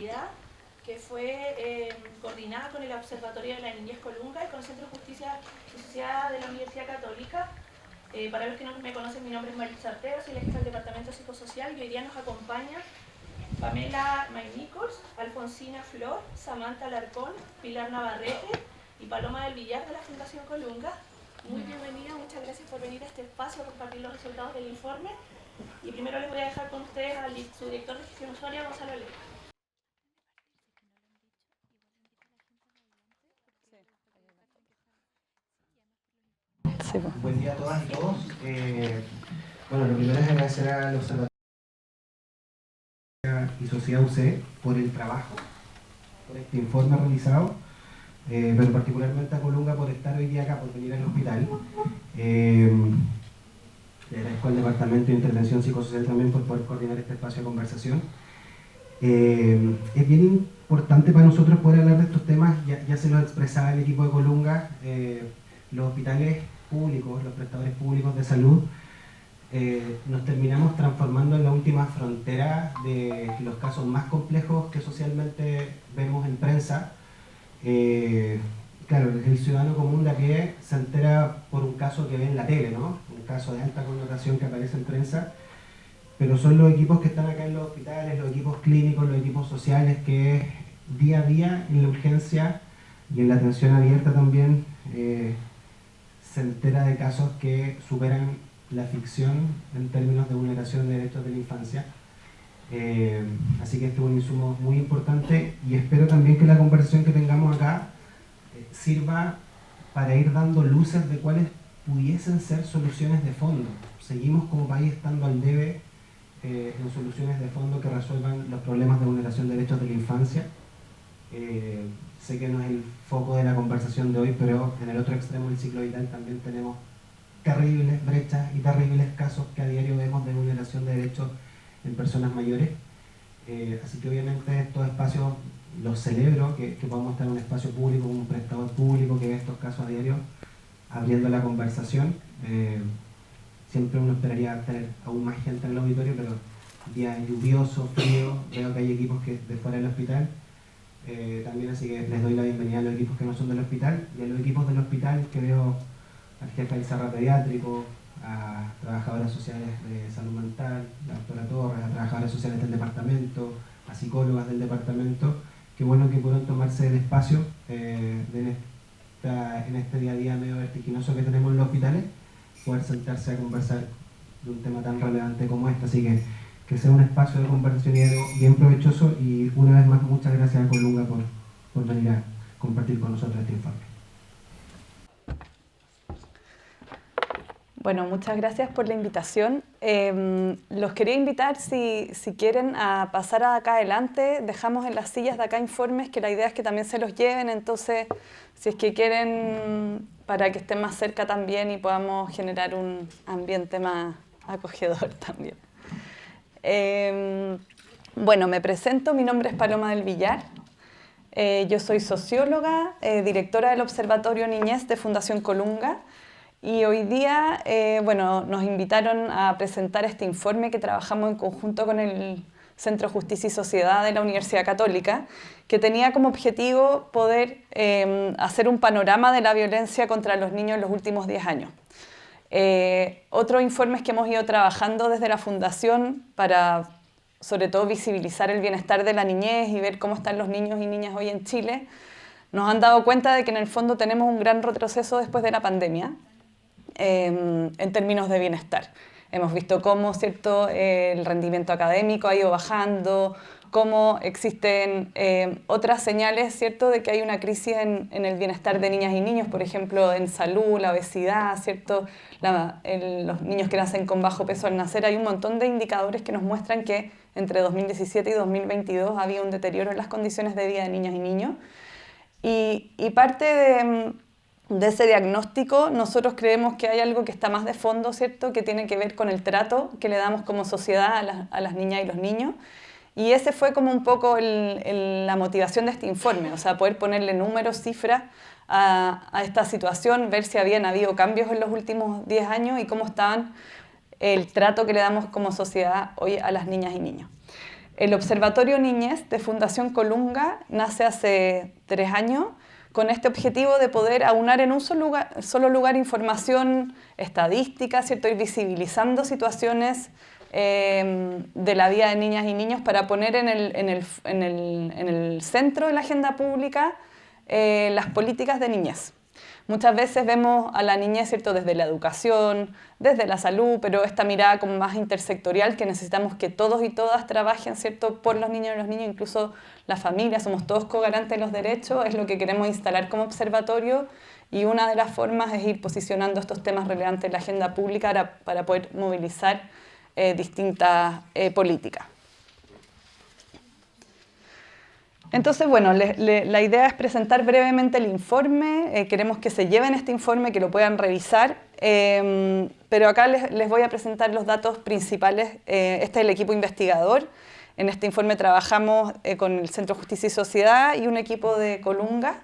actividad que fue coordinada con el Observatorio de la Niñez Colunga y con el Centro de Justicia y Sociedad de la Universidad Católica. Para los que no me conocen, mi nombre es Maritza Ortega, soy la jefa del Departamento Psicosocial y hoy día nos acompaña Pamela Maynicols, Alfonsina Flor, Samantha Alarcón, Pilar Navarrete y Paloma del Villar de la Fundación Colunga. Muy bienvenida, muchas gracias por venir a este espacio a compartir los resultados del informe. Y primero les voy a dejar con ustedes al subdirector de gestión usuaria, Gonzalo Leiva. Sí, pues. Buen día a todas y todos. Bueno, lo primero es agradecer al Observatorio y Sociedad UC por el trabajo, por este informe realizado, pero particularmente a Colunga por estar hoy día acá, por venir al hospital. Le agradezco al Departamento de Intervención Psicosocial también por poder coordinar este espacio de conversación. Es bien importante para nosotros poder hablar de estos temas, ya se lo expresaba el equipo de Colunga. Los hospitales públicos, los prestadores públicos de salud, nos terminamos transformando en la última frontera de los casos más complejos que socialmente vemos en prensa. Claro, el ciudadano común de a pie se entera por un caso que ve en la tele, ¿no? Un caso de alta connotación que aparece en prensa, pero son los equipos que están acá en los hospitales, los equipos clínicos, los equipos sociales que día a día en la urgencia y en la atención abierta también se entera de casos que superan la ficción en términos de vulneración de derechos de la infancia. Así que este es un insumo muy importante y espero también que la conversación que tengamos acá sirva para ir dando luces de cuáles pudiesen ser soluciones de fondo. Seguimos como país estando al debe en soluciones de fondo que resuelvan los problemas de vulneración de derechos de la infancia. Sé que no es el foco de la conversación de hoy, pero en el otro extremo del ciclo vital también tenemos terribles brechas y terribles casos que a diario vemos de vulneración de derechos en personas mayores. Así que obviamente estos espacios los celebro, que podamos tener un espacio público, un prestador público que ve estos casos a diario, abriendo la conversación. Siempre uno esperaría tener aún más gente en el auditorio, pero día lluvioso, frío, veo que hay equipos que de fuera del hospital. También así que les doy la bienvenida a los equipos que no son del hospital y a los equipos del hospital que veo al jefe del Cerro Pediátrico, a trabajadoras sociales de salud mental, la doctora Torres, a trabajadoras sociales del departamento, a psicólogas del departamento. Qué bueno que pudieron tomarse el espacio en este día a día medio vertiginoso que tenemos en los hospitales, poder sentarse a conversar de un tema tan relevante como este. Así que sea un espacio de conversación y algo bien provechoso, y una vez más muchas gracias a Colunga por venir a compartir con nosotros este informe. Bueno, muchas gracias por la invitación. Los quería invitar, si quieren, a pasar acá adelante. Dejamos en las sillas de acá informes, que la idea es que también se los lleven. Entonces, si es que quieren, para que estén más cerca también y podamos generar un ambiente más acogedor también. Bueno, me presento. Mi nombre es Paloma del Villar. Yo soy socióloga, directora del Observatorio Niñez de Fundación Colunga. Y hoy día, bueno, nos invitaron a presentar este informe que trabajamos en conjunto con el Centro Justicia y Sociedad de la Universidad Católica, que tenía como objetivo poder hacer un panorama de la violencia contra los niños en los últimos 10 años. Otros informes que hemos ido trabajando desde la Fundación para, sobre todo, visibilizar el bienestar de la niñez y ver cómo están los niños y niñas hoy en Chile, nos han dado cuenta de que en el fondo tenemos un gran retroceso después de la pandemia. En términos de bienestar. Hemos visto cómo, ¿cierto?, el rendimiento académico ha ido bajando, cómo existen otras señales, ¿cierto?, de que hay una crisis en el bienestar de niñas y niños, por ejemplo, en salud, la obesidad, ¿cierto?, los niños que nacen con bajo peso al nacer. Hay un montón de indicadores que nos muestran que entre 2017 y 2022 había un deterioro en las condiciones de vida de niñas y niños. Y parte de ese diagnóstico, nosotros creemos que hay algo que está más de fondo, ¿cierto?, que tiene que ver con el trato que le damos como sociedad a las niñas y los niños. Y ese fue como un poco la motivación de este informe, o sea, poder ponerle números, cifras a esta situación, ver si habían habido cambios en los últimos 10 años y cómo estaban el trato que le damos como sociedad hoy a las niñas y niños. El Observatorio Niñez de Fundación Colunga nace hace 3 años con este objetivo de poder aunar en un solo lugar información estadística, ¿cierto? Ir visibilizando situaciones de la vida de niñas y niños para poner en el centro de la agenda pública las políticas de niñez. Muchas veces vemos a la niñez, ¿cierto? Desde la educación, desde la salud, pero esta mirada como más intersectorial que necesitamos que todos y todas trabajen, ¿cierto? Por los niños y los niños, incluso las familias, somos todos cogarantes de los derechos, es lo que queremos instalar como observatorio y una de las formas es ir posicionando estos temas relevantes en la agenda pública para poder movilizar distintas políticas. Entonces, bueno, la idea es presentar brevemente el informe. Queremos que se lleven este informe, que lo puedan revisar, pero acá les voy a presentar los datos principales. Este es el equipo investigador. En este informe trabajamos con el Centro Justicia y Sociedad y un equipo de Colunga.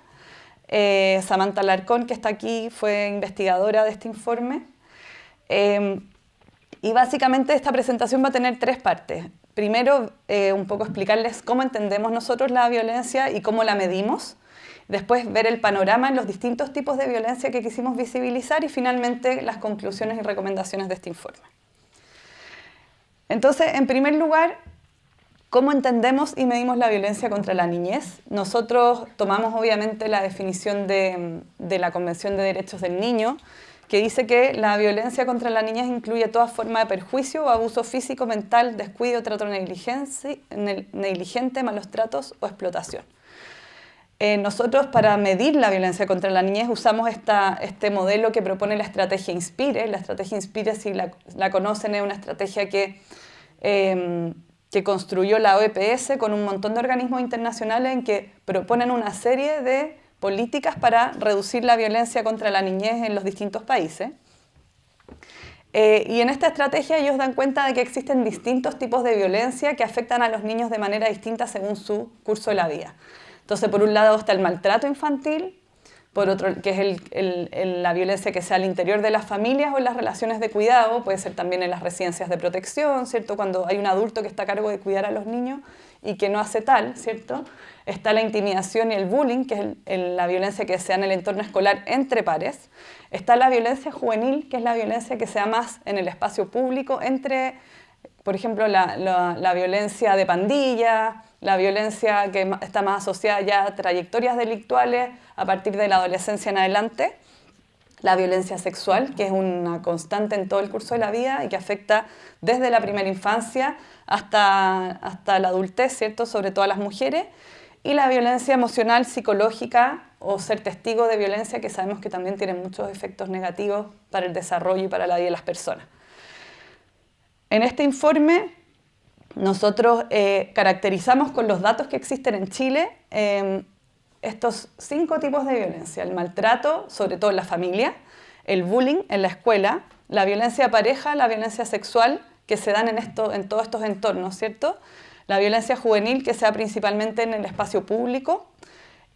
Samantha Larcón, que está aquí, fue investigadora de este informe. Y básicamente esta presentación va a tener 3 partes. Primero, un poco explicarles cómo entendemos nosotros la violencia y cómo la medimos. Después, ver el panorama en los distintos tipos de violencia que quisimos visibilizar y finalmente las conclusiones y recomendaciones de este informe. Entonces, en primer lugar, ¿cómo entendemos y medimos la violencia contra la niñez? Nosotros tomamos obviamente la definición de la Convención de Derechos del Niño, que dice que la violencia contra la niñez incluye toda forma de perjuicio o abuso físico, mental, descuido, trato negligente, malos tratos o explotación. Nosotros, para medir la violencia contra la niñez, usamos este modelo que propone la estrategia INSPIRE. La estrategia INSPIRE, si la conocen, es una estrategia que construyó la OEPS con un montón de organismos internacionales en que proponen una serie de políticas para reducir la violencia contra la niñez en los distintos países. Y en esta estrategia ellos dan cuenta de que existen distintos tipos de violencia que afectan a los niños de manera distinta según su curso de la vida. Entonces, por un lado está el maltrato infantil, por otro, que es la violencia que sea al interior de las familias o en las relaciones de cuidado, puede ser también en las residencias de protección, ¿cierto? Cuando hay un adulto que está a cargo de cuidar a los niños y que no hace tal, ¿cierto? Está la intimidación y el bullying, que es la violencia que se da en el entorno escolar entre pares. Está la violencia juvenil, que es la violencia que se da más en el espacio público, entre, por ejemplo, la violencia de pandilla, la violencia que está más asociada ya a trayectorias delictuales a partir de la adolescencia en adelante. La violencia sexual, que es una constante en todo el curso de la vida y que afecta desde la primera infancia hasta la adultez, ¿cierto? Sobre todo a las mujeres. Y la violencia emocional, psicológica o ser testigo de violencia, que sabemos que también tiene muchos efectos negativos para el desarrollo y para la vida de las personas. En este informe nosotros caracterizamos con los datos que existen en Chile estos 5 tipos de violencia: el maltrato, sobre todo en la familia, el bullying en la escuela, la violencia de pareja, la violencia sexual que se dan en todos estos entornos, ¿cierto? La violencia juvenil que se da principalmente en el espacio público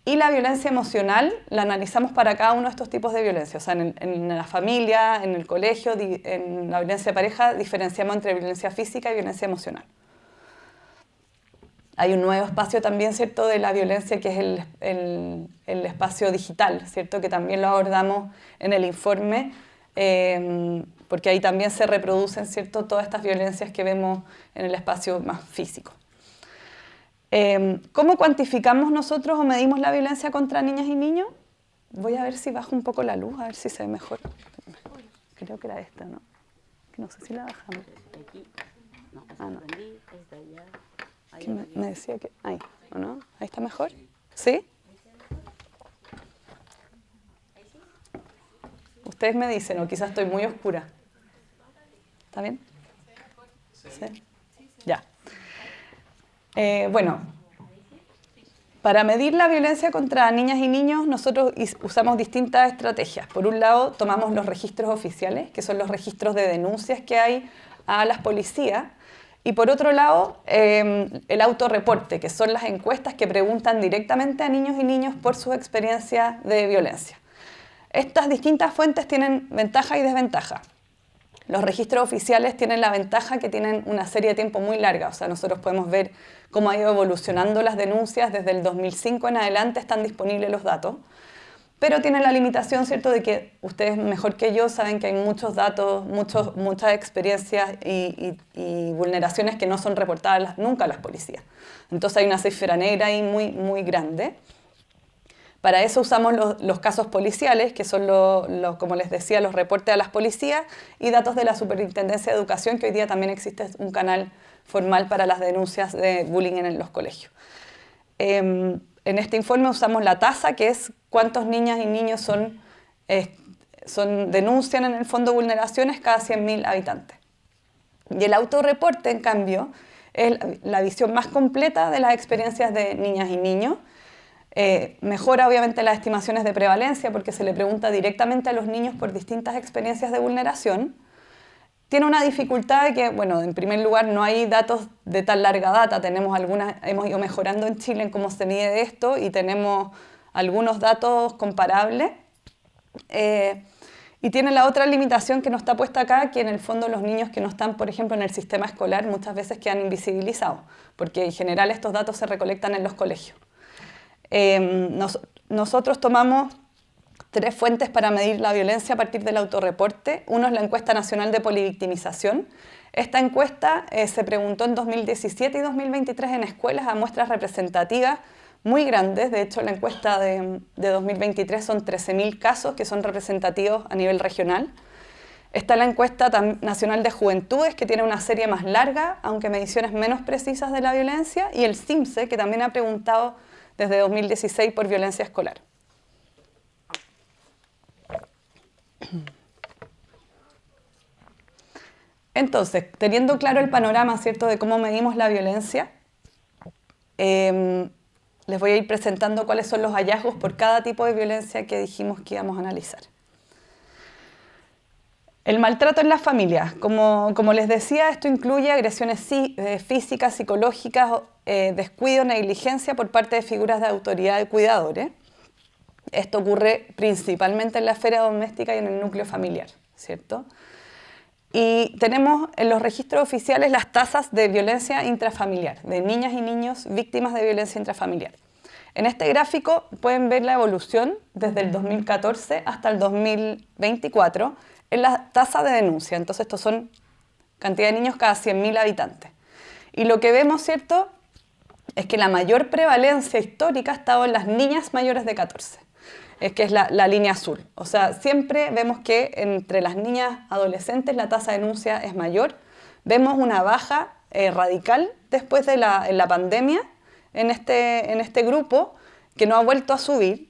y la violencia emocional la analizamos para cada uno de estos tipos de violencia, o sea, en la familia, en el colegio, en la violencia de pareja diferenciamos entre violencia física y violencia emocional. Hay un nuevo espacio también, ¿cierto?, de la violencia que es el espacio digital, ¿cierto?, que también lo abordamos en el informe, porque ahí también se reproducen, ¿cierto?, todas estas violencias que vemos en el espacio más físico. ¿Cómo cuantificamos nosotros o medimos la violencia contra niñas y niños? Voy a ver si bajo un poco la luz, a ver si se ve mejor. Creo que era esta, ¿no? Que no sé si la bajamos. No. Que me decía que... Ahí, ¿o no? ¿Ahí está mejor? ¿Sí? Ustedes me dicen, o quizás estoy muy oscura. ¿Está bien? ¿Sí? Ya. Bueno, para medir la violencia contra niñas y niños, nosotros usamos distintas estrategias. Por un lado, tomamos los registros oficiales, que son los registros de denuncias que hay a las policías. Y por otro lado, el autorreporte, que son las encuestas que preguntan directamente a niños y niños por sus experiencias de violencia. Estas distintas fuentes tienen ventajas y desventajas. Los registros oficiales tienen la ventaja que tienen una serie de tiempo muy larga, o sea, nosotros podemos ver cómo ha ido evolucionando las denuncias, desde el 2005 en adelante están disponibles los datos, pero tienen la limitación, ¿cierto?, de que ustedes mejor que yo saben que hay muchos datos, muchas experiencias y vulneraciones que no son reportadas nunca a las policías. Entonces hay una cifra negra ahí muy, muy grande. Para eso usamos los casos policiales, que son, como les decía, los reportes a las policías y datos de la Superintendencia de Educación, que hoy día también existe un canal formal para las denuncias de bullying en los colegios. En este informe usamos la tasa, que es cuántos niñas y niños denuncian en el fondo vulneraciones cada 100.000 habitantes. Y el autorreporte, en cambio, es la visión más completa de las experiencias de niñas y niños. Mejora obviamente las estimaciones de prevalencia porque se le pregunta directamente a los niños por distintas experiencias de vulneración. Tiene una dificultad de que, bueno, en primer lugar no hay datos de tan larga data, hemos ido mejorando en Chile en cómo se mide esto y tenemos algunos datos comparables. Y tiene la otra limitación que no está puesta acá, que en el fondo los niños que no están, por ejemplo, en el sistema escolar muchas veces quedan invisibilizados, porque en general estos datos se recolectan en los colegios. Nosotros tomamos 3 fuentes para medir la violencia a partir del autorreporte. Uno es la encuesta nacional de polivictimización. Esta encuesta se preguntó en 2017 y 2023 en escuelas a muestras representativas muy grandes. De hecho, la encuesta de 2023 son 13.000 casos que son representativos a nivel regional. Está la encuesta nacional de juventudes, que tiene una serie más larga, aunque mediciones menos precisas de la violencia, y el CIMSE, que también ha preguntado desde 2016 por violencia escolar. Entonces, teniendo claro el panorama, ¿cierto?, de cómo medimos la violencia, les voy a ir presentando cuáles son los hallazgos por cada tipo de violencia que dijimos que íbamos a analizar. El maltrato en las familias. Como les decía, esto incluye agresiones físicas, psicológicas, descuido, negligencia por parte de figuras de autoridad de cuidadores. Esto ocurre principalmente en la esfera doméstica y en el núcleo familiar, ¿cierto? Y tenemos en los registros oficiales las tasas de violencia intrafamiliar, de niñas y niños víctimas de violencia intrafamiliar. En este gráfico pueden ver la evolución desde el 2014 hasta el 2024 en la tasa de denuncia. Entonces, estos son cantidad de niños cada 100.000 habitantes. Y lo que vemos, ¿cierto?, es que la mayor prevalencia histórica ha estado en las niñas mayores de 14. Es que es la línea azul. O sea, siempre vemos que entre las niñas adolescentes la tasa de denuncia es mayor. Vemos una baja radical después de la pandemia en este grupo, que no ha vuelto a subir.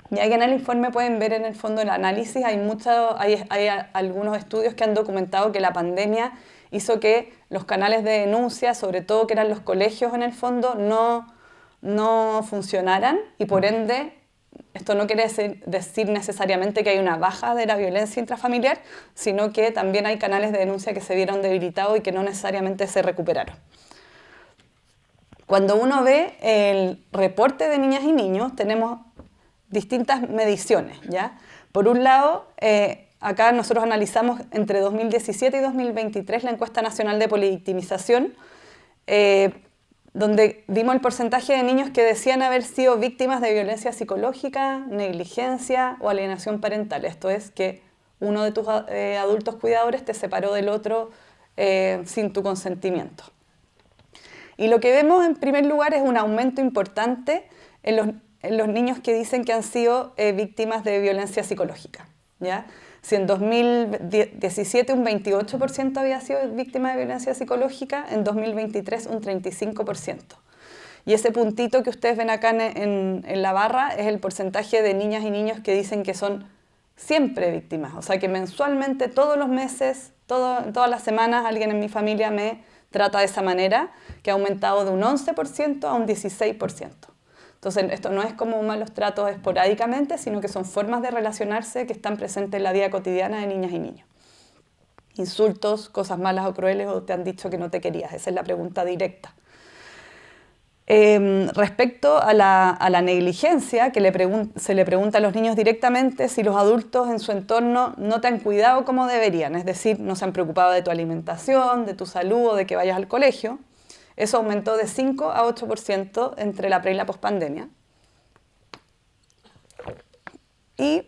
Y ahí en el informe pueden ver en el fondo el análisis. Hay algunos estudios que han documentado que la pandemia hizo que los canales de denuncia, sobre todo que eran los colegios en el fondo, no funcionaran, y por ende esto no quiere decir necesariamente que hay una baja de la violencia intrafamiliar, sino que también hay canales de denuncia que se vieron debilitados y que no necesariamente se recuperaron. Cuando uno ve el reporte de niñas y niños, tenemos distintas mediciones, ¿ya? Por un lado, acá nosotros analizamos entre 2017 y 2023 la encuesta nacional de polivictimización, donde vimos el porcentaje de niños que decían haber sido víctimas de violencia psicológica, negligencia o alienación parental. Esto es que uno de tus adultos cuidadores te separó del otro sin tu consentimiento. Y lo que vemos en primer lugar es un aumento importante en los niños que dicen que han sido víctimas de violencia psicológica, ¿ya? Si en 2017 un 28% había sido víctima de violencia psicológica, en 2023 un 35%. Y ese puntito que ustedes ven acá en la barra es el porcentaje de niñas y niños que dicen que son siempre víctimas. O sea, que mensualmente, todos los meses, todas las semanas, alguien en mi familia me trata de esa manera, que ha aumentado de un 11% a un 16%. Entonces, esto no es como malos tratos esporádicamente, sino que son formas de relacionarse que están presentes en la vida cotidiana de niñas y niños. Insultos, cosas malas o crueles, o te han dicho que no te querías. Esa es la pregunta directa. Respecto a la negligencia, que se le pregunta a los niños directamente si los adultos en su entorno no te han cuidado como deberían, es decir, no se han preocupado de tu alimentación, de tu salud o de que vayas al colegio. Eso aumentó de 5 a 8% entre la pre y la pospandemia. Y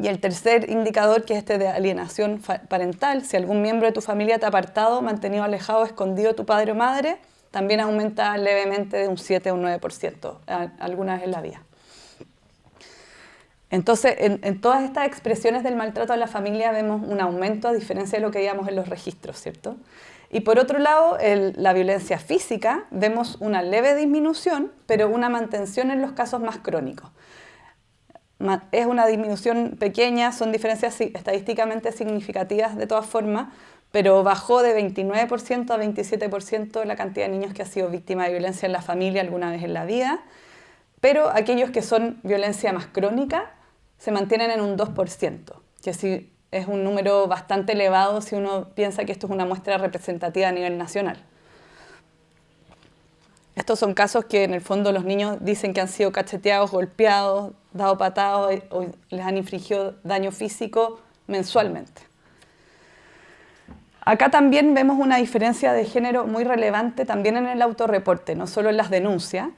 el tercer indicador, que es este de alienación parental, si algún miembro de tu familia te ha apartado, mantenido alejado, escondido tu padre o madre, también aumenta levemente de un 7 a un 9% alguna vez en la vida. Entonces, en todas estas expresiones del maltrato a la familia vemos un aumento a diferencia de lo que veíamos en los registros, ¿cierto? Y por otro lado, la violencia física, vemos una leve disminución, pero una mantención en los casos más crónicos. Es una disminución pequeña, son diferencias estadísticamente significativas de todas formas, pero bajó de 29% a 27% la cantidad de niños que han sido víctimas de violencia en la familia alguna vez en la vida, pero aquellos que son violencia más crónica se mantienen en un 2%, que sí es un número bastante elevado si uno piensa que esto es una muestra representativa a nivel nacional. Estos son casos que en el fondo los niños dicen que han sido cacheteados, golpeados, dado patadas o les han infligido daño físico mensualmente. Acá también vemos una diferencia de género muy relevante también en el autorreporte, no solo en las denuncias.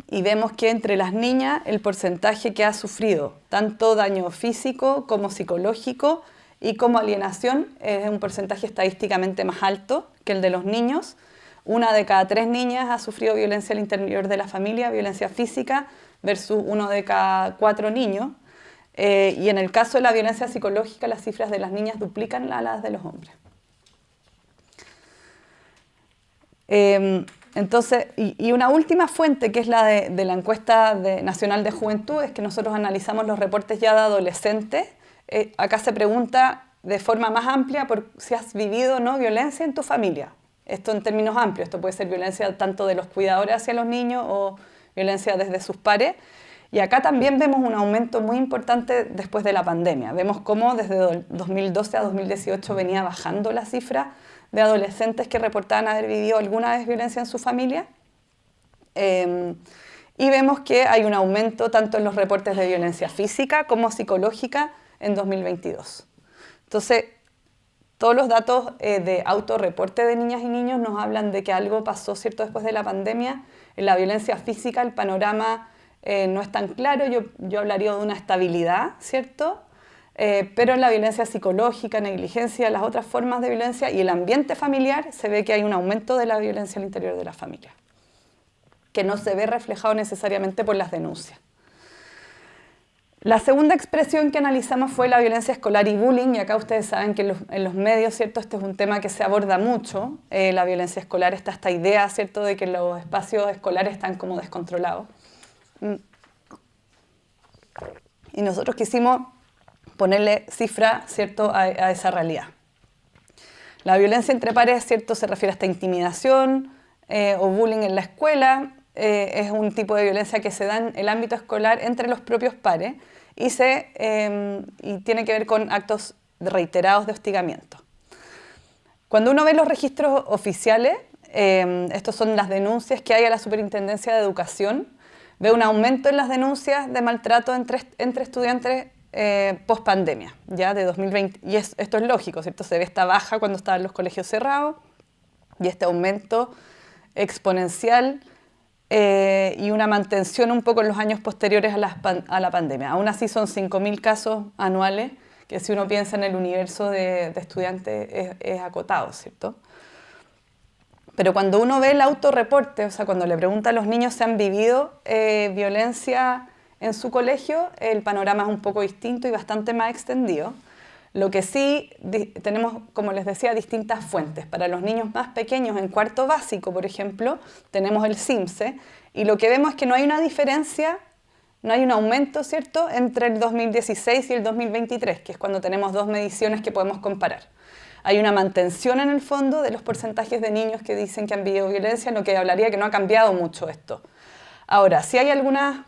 Y vemos que entre las niñas el porcentaje que ha sufrido tanto daño físico como psicológico y como alienación es un porcentaje estadísticamente más alto que el de los niños. 1 de cada 3 niñas ha sufrido violencia al interior de la familia, violencia física, versus 1 de cada 4 niños. Y en el caso de la violencia psicológica, las cifras de las niñas duplican a las de los hombres. Entonces, y una última fuente, que es la de la encuesta nacional de juventud, es que nosotros analizamos los reportes ya de adolescentes. Acá se pregunta de forma más amplia por si has vivido o no violencia en tu familia. Esto en términos amplios, esto puede ser violencia tanto de los cuidadores hacia los niños o violencia desde sus pares. Y acá también vemos un aumento muy importante después de la pandemia. Vemos cómo desde 2012 a 2018 venía bajando la cifra de adolescentes que reportaban haber vivido alguna vez violencia en su familia. Y vemos que hay un aumento tanto en los reportes de violencia física como psicológica en 2022. Entonces, todos los datos de autorreporte de niñas y niños nos hablan de que algo pasó, ¿cierto?, después de la pandemia. En la violencia física el panorama no es tan claro, yo hablaría de una estabilidad, ¿cierto? Pero en la violencia psicológica, negligencia, las otras formas de violencia y el ambiente familiar se ve que hay un aumento de la violencia al interior de la familia, que no se ve reflejado necesariamente por las denuncias. La segunda expresión que analizamos fue la violencia escolar y bullying, y acá ustedes saben que en los medios, ¿cierto?, este es un tema que se aborda mucho. La violencia escolar, está esta idea, ¿cierto?, de que los espacios escolares están como descontrolados. Y nosotros quisimos ponerle cifra, ¿cierto?, a esa realidad. La violencia entre pares, ¿cierto?, se refiere a esta intimidación o bullying en la escuela. Es un tipo de violencia que se da en el ámbito escolar entre los propios pares y tiene que ver con actos reiterados de hostigamiento. Cuando uno ve los registros oficiales, estos son las denuncias que hay a la Superintendencia de Educación, ve un aumento en las denuncias de maltrato entre estudiantes post-pandemia, ya de 2020. Y esto es lógico, ¿cierto? Se ve esta baja cuando estaban los colegios cerrados y este aumento exponencial y una mantención un poco en los años posteriores a la pandemia. Aún así son 5.000 casos anuales, que si uno piensa en el universo de estudiantes es acotado, ¿cierto? Pero cuando uno ve el autorreporte, o sea, cuando le pregunta a los niños si han vivido violencia en su colegio, el panorama es un poco distinto y bastante más extendido. Lo que sí tenemos, como les decía, distintas fuentes. Para los niños más pequeños, en cuarto básico, por ejemplo, tenemos el CIMSE, y lo que vemos es que no hay una diferencia, no hay un aumento, ¿cierto?, entre el 2016 y el 2023, que es cuando tenemos 2 mediciones que podemos comparar. Hay una mantención en el fondo de los porcentajes de niños que dicen que han vivido violencia, lo que hablaría que no ha cambiado mucho esto. Ahora, sí hay algunas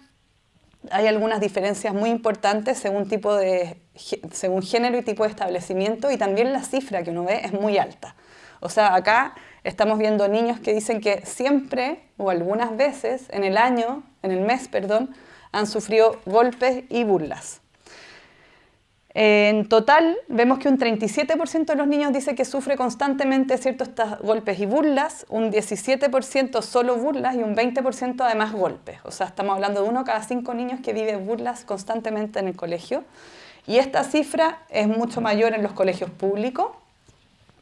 diferencias muy importantes según género y tipo de establecimiento, y también la cifra que uno ve es muy alta. O sea, acá estamos viendo niños que dicen que siempre o algunas veces en el mes, han sufrido golpes y burlas. En total, vemos que un 37% de los niños dice que sufre constantemente estos golpes y burlas, un 17% solo burlas y un 20% además golpes. O sea, estamos hablando de 1 cada 5 niños que vive burlas constantemente en el colegio. Y esta cifra es mucho mayor en los colegios públicos,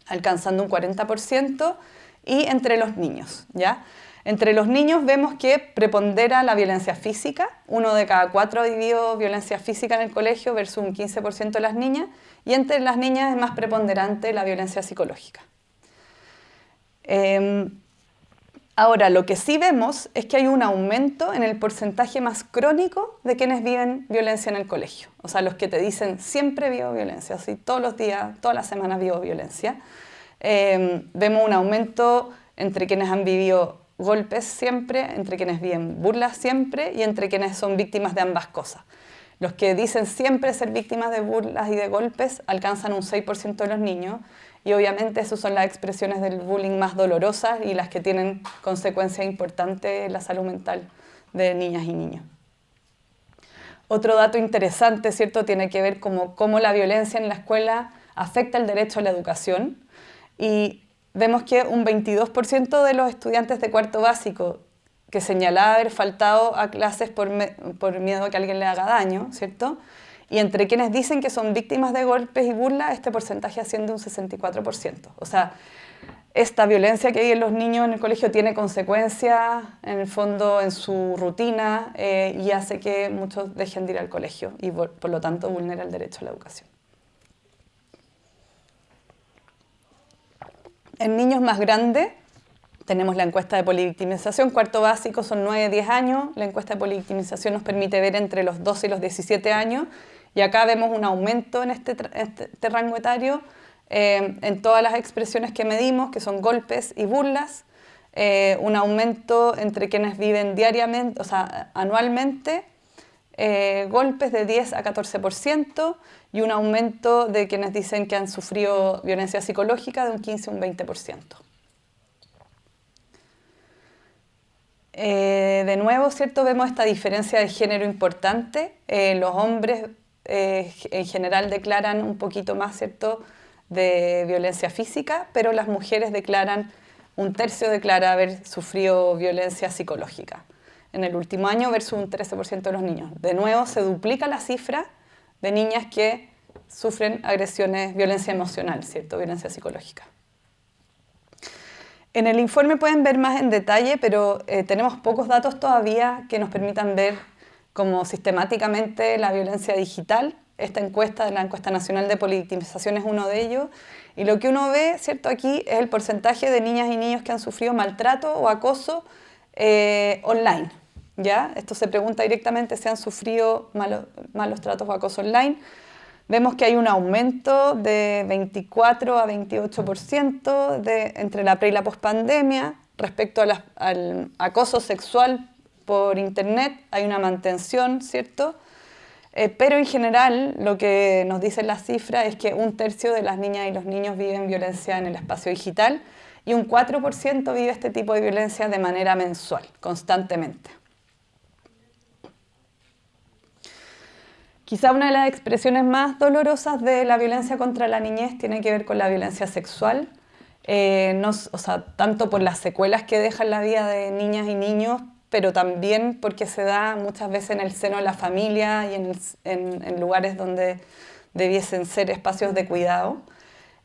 alcanzando un 40%, y entre los niños, ¿ya? Entre los niños vemos que prepondera la violencia física. 1 de cada 4 ha vivido violencia física en el colegio versus un 15% de las niñas. Y entre las niñas es más preponderante la violencia psicológica. Ahora, lo que sí vemos es que hay un aumento en el porcentaje más crónico de quienes viven violencia en el colegio. O sea, los que te dicen siempre vivo violencia, así todos los días, todas las semanas vivo violencia. Vemos un aumento entre quienes han vivido golpes siempre, entre quienes viven burlas siempre y entre quienes son víctimas de ambas cosas. Los que dicen siempre ser víctimas de burlas y de golpes alcanzan un 6% de los niños y obviamente esas son las expresiones del bullying más dolorosas y las que tienen consecuencias importantes en la salud mental de niñas y niños. Otro dato interesante, ¿cierto?, tiene que ver cómo la violencia en la escuela afecta el derecho a la educación y vemos que un 22% de los estudiantes de cuarto básico que señalaba haber faltado a clases por miedo a que alguien le haga daño, ¿cierto? Y entre quienes dicen que son víctimas de golpes y burlas, este porcentaje asciende un 64%. O sea, esta violencia que viven los niños en el colegio tiene consecuencias, en el fondo, en su rutina y hace que muchos dejen de ir al colegio y por lo tanto vulnera el derecho a la educación. En niños más grandes tenemos la encuesta de polivictimización, cuarto básico son 9-10 años, la encuesta de polivictimización nos permite ver entre los 12 y los 17 años y acá vemos un aumento en este rango etario en todas las expresiones que medimos, que son golpes y burlas, un aumento entre quienes viven diariamente, o sea, anualmente, golpes de 10 a 14% y un aumento de quienes dicen que han sufrido violencia psicológica de un 15 a un 20%. De nuevo, ¿cierto?, vemos esta diferencia de género importante. Los hombres en general declaran un poquito más, ¿cierto?, de violencia física, pero las mujeres declaran, un tercio declara haber sufrido violencia psicológica en el último año versus un 13% de los niños. De nuevo, se duplica la cifra de niñas que sufren agresiones, violencia emocional, ¿cierto?, violencia psicológica. En el informe pueden ver más en detalle, pero tenemos pocos datos todavía que nos permitan ver como sistemáticamente la violencia digital. Esta encuesta, la encuesta nacional de polivictimización, es uno de ellos. Y lo que uno ve, ¿cierto?, aquí es el porcentaje de niñas y niños que han sufrido maltrato o acoso online. ¿Ya? Esto se pregunta directamente si han sufrido malos tratos o acoso online. Vemos que hay un aumento de 24 a 28% entre la pre y la pospandemia. Respecto al acoso sexual por internet, hay una mantención, ¿cierto? Pero en general, lo que nos dicen las cifras es que un tercio de las niñas y los niños viven violencia en el espacio digital y un 4% vive este tipo de violencia de manera mensual, constantemente. Quizá una de las expresiones más dolorosas de la violencia contra la niñez tiene que ver con la violencia sexual, tanto por las secuelas que deja en la vida de niñas y niños, pero también porque se da muchas veces en el seno de la familia y en lugares donde debiesen ser espacios de cuidado.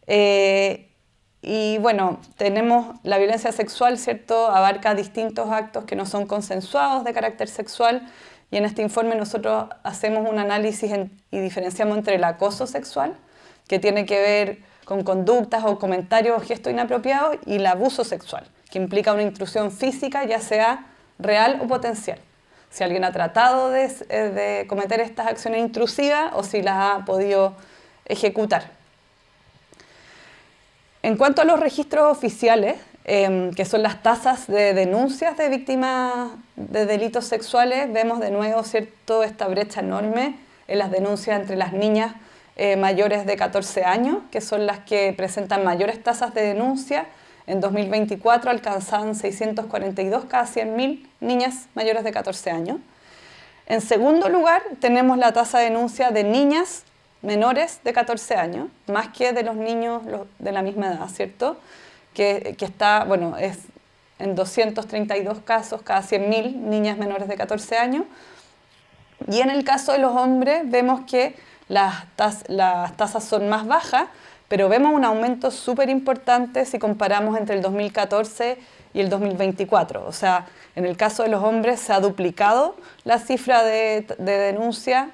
Y bueno, tenemos la violencia sexual, ¿cierto?, abarca distintos actos que no son consensuados de carácter sexual. Y en este informe nosotros hacemos un análisis y diferenciamos entre el acoso sexual, que tiene que ver con conductas o comentarios o gestos inapropiados, y el abuso sexual, que implica una intrusión física, ya sea real o potencial. Si alguien ha tratado de cometer estas acciones intrusivas o si las ha podido ejecutar. En cuanto a los registros oficiales, que son las tasas de denuncias de víctimas de delitos sexuales, vemos de nuevo, ¿cierto?, esta brecha enorme en las denuncias entre las niñas mayores de 14 años, que son las que presentan mayores tasas de denuncia, en 2024 alcanzaban 642 cada 100.000 niñas mayores de 14 años. En segundo lugar, tenemos la tasa de denuncia de niñas menores de 14 años, más que de los niños de la misma edad, ¿cierto? Que está, bueno, es en 232 casos cada 100.000 niñas menores de 14 años. Y en el caso de los hombres vemos que las tasas son más bajas, pero vemos un aumento súper importante si comparamos entre el 2014 y el 2024. O sea, en el caso de los hombres se ha duplicado la cifra de denuncia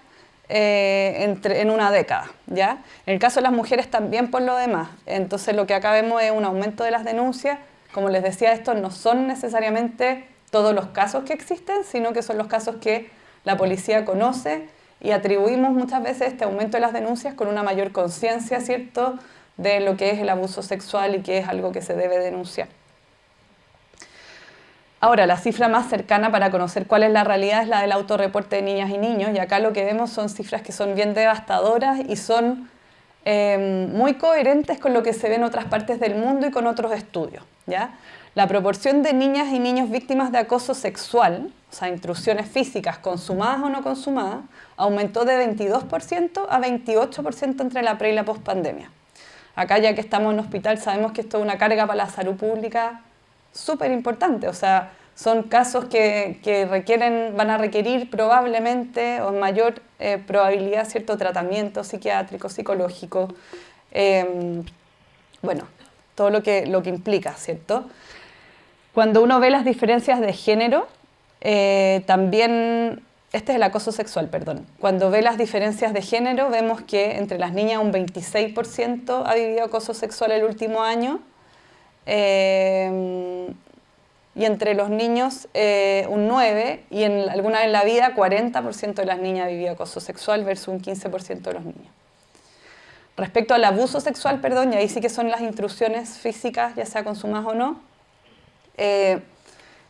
en una década, ¿ya? En el caso de las mujeres también por lo demás. Entonces lo que acá vemos es un aumento de las denuncias. Como les decía, estos no son necesariamente todos los casos que existen, sino que son los casos que la policía conoce, y atribuimos muchas veces este aumento de las denuncias con una mayor conciencia, ¿cierto?, de lo que es el abuso sexual y que es algo que se debe denunciar. Ahora, la cifra más cercana para conocer cuál es la realidad es la del autorreporte de niñas y niños, y acá lo que vemos son cifras que son bien devastadoras y son muy coherentes con lo que se ve en otras partes del mundo y con otros estudios, ¿ya? La proporción de niñas y niños víctimas de acoso sexual, o sea, intrusiones físicas consumadas o no consumadas, aumentó de 22% a 28% entre la pre y la pospandemia. Acá, ya que estamos en hospital, sabemos que esto es una carga para la salud pública súper importante. O sea, son casos que van a requerir probablemente o mayor probabilidad cierto tratamiento psiquiátrico, psicológico, bueno, todo lo que implica, ¿cierto? Cuando uno ve las diferencias de género, también, este es el acoso sexual, perdón. Cuando ve las diferencias de género, vemos que entre las niñas un 26% ha vivido acoso sexual el último año, y entre los niños un 9%, y alguna vez en la vida 40% de las niñas ha vivido acoso sexual versus un 15% de los niños. Respecto al abuso sexual, perdón, y ahí sí que son las intrusiones físicas, ya sea consumadas o no,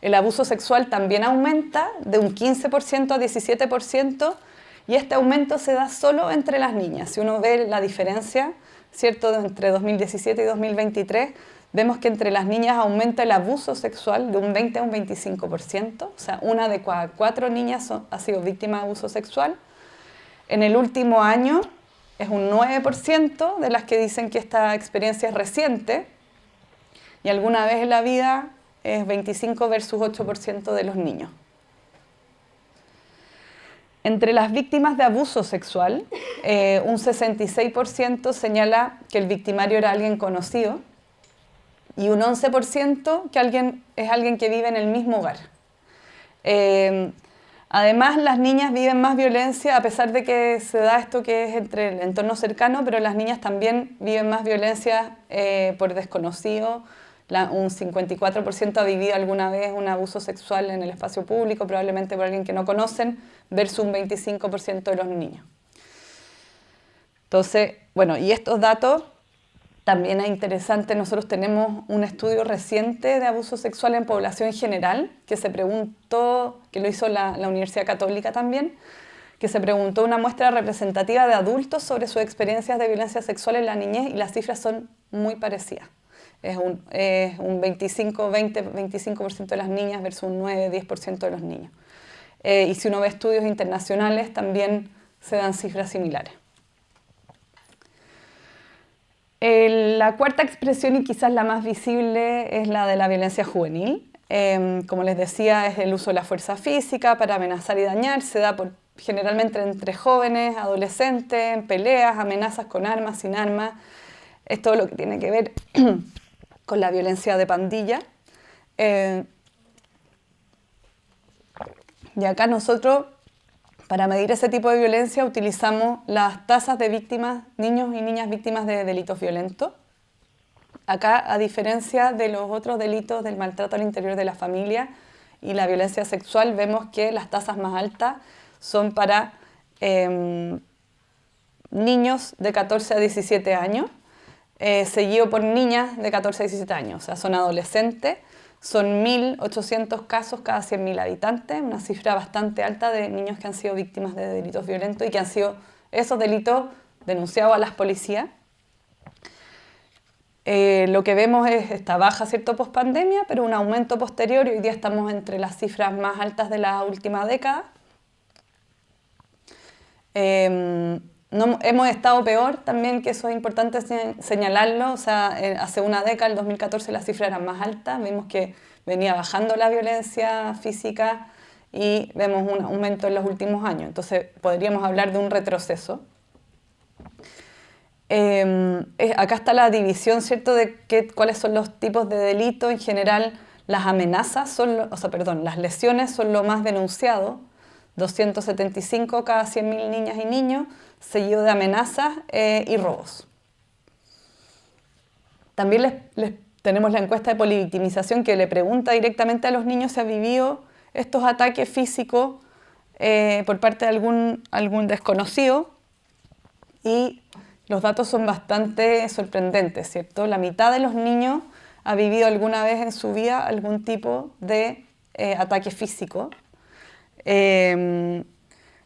el abuso sexual también aumenta de un 15% a 17%, y este aumento se da solo entre las niñas. Si uno ve la diferencia, ¿cierto?, entre 2017 y 2023, vemos que entre las niñas aumenta el abuso sexual de un 20 a un 25%, o sea, una de cada 4 niñas ha sido víctima de abuso sexual. En el último año es un 9% de las que dicen que esta experiencia es reciente, y alguna vez en la vida es 25 versus 8% de los niños. Entre las víctimas de abuso sexual, un 66% señala que el victimario era alguien conocido, y un 11% que es alguien que vive en el mismo hogar. Además, las niñas viven más violencia, a pesar de que se da esto que es entre el entorno cercano, pero las niñas también viven más violencia por desconocido. Un 54% ha vivido alguna vez un abuso sexual en el espacio público, probablemente por alguien que no conocen, versus un 25% de los niños. Entonces, bueno, y estos datos también es interesante. Nosotros tenemos un estudio reciente de abuso sexual en población general, que se preguntó, que lo hizo la Universidad Católica también, que se preguntó una muestra representativa de adultos sobre sus experiencias de violencia sexual en la niñez, y las cifras son muy parecidas. Es un 25% de las niñas versus un 9-10% de los niños. Y si uno ve estudios internacionales, también se dan cifras similares. La cuarta expresión, y quizás la más visible, es la de la violencia juvenil. Como les decía, es el uso de la fuerza física para amenazar y dañar. Se da generalmente entre jóvenes, adolescentes, en peleas, amenazas con armas, sin armas. Es todo lo que tiene que ver con la violencia de pandilla. Y acá nosotros, para medir ese tipo de violencia, utilizamos las tasas de víctimas, niños y niñas víctimas de delitos violentos. Acá, a diferencia de los otros delitos del maltrato al interior de la familia y la violencia sexual, vemos que las tasas más altas son para niños de 14 a 17 años, seguido por niñas de 14 a 17 años, o sea, son adolescentes. Son 1.800 casos cada 100.000 habitantes, una cifra bastante alta de niños que han sido víctimas de delitos violentos y que han sido esos delitos denunciados a las policías. lo que vemos es esta baja, ¿cierto?, post-pandemia, pero un aumento posterior, y hoy día estamos entre las cifras más altas de la última década. No, hemos estado peor también, que eso es importante señalarlo, o sea, hace una década, el 2014, la cifra era más alta, vimos que venía bajando la violencia física y vemos un aumento en los últimos años, entonces podríamos hablar de un retroceso. Acá está la división, ¿cierto?, de cuáles son los tipos de delito. En general, las amenazas, las lesiones son lo más denunciado, 275 cada 100.000 niñas y niños, seguido de amenazas y robos. También tenemos la encuesta de polivictimización, que le pregunta directamente a los niños si han vivido estos ataques físicos por parte de algún desconocido, y los datos son bastante sorprendentes, ¿cierto? La mitad de los niños ha vivido alguna vez en su vida algún tipo de ataque físico.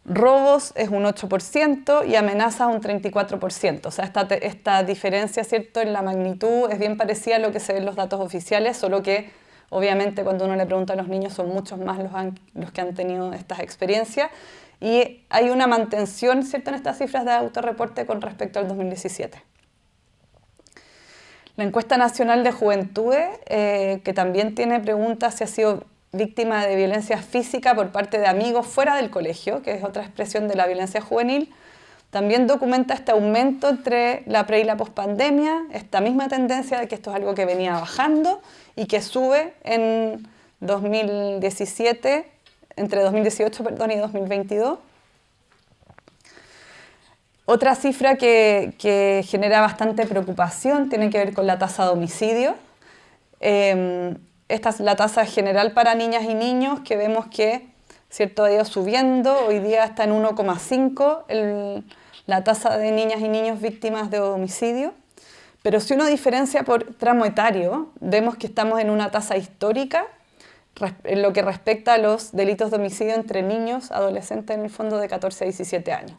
Robos es un 8% y amenazas un 34%. O sea, esta diferencia, ¿cierto?, en la magnitud es bien parecida a lo que se ve en los datos oficiales, solo que obviamente cuando uno le pregunta a los niños son muchos más los que han tenido estas experiencias, y hay una mantención, ¿cierto?, en estas cifras de autorreporte con respecto al 2017. La encuesta nacional de juventudes, que también tiene preguntas si ha sido víctima de violencia física por parte de amigos fuera del colegio, que es otra expresión de la violencia juvenil, también documenta este aumento entre la pre y la pospandemia, esta misma tendencia de que esto es algo que venía bajando y que sube en 2017, entre 2018 y 2022. Otra cifra que genera bastante preocupación tiene que ver con la tasa de homicidio. Esta es la tasa general para niñas y niños, que vemos que, ¿cierto?, ha ido subiendo. Hoy día está en 1,5 la tasa de niñas y niños víctimas de homicidio. Pero si uno diferencia por tramo etario, vemos que estamos en una tasa histórica en lo que respecta a los delitos de homicidio entre niños, adolescentes, en el fondo de 14 a 17 años.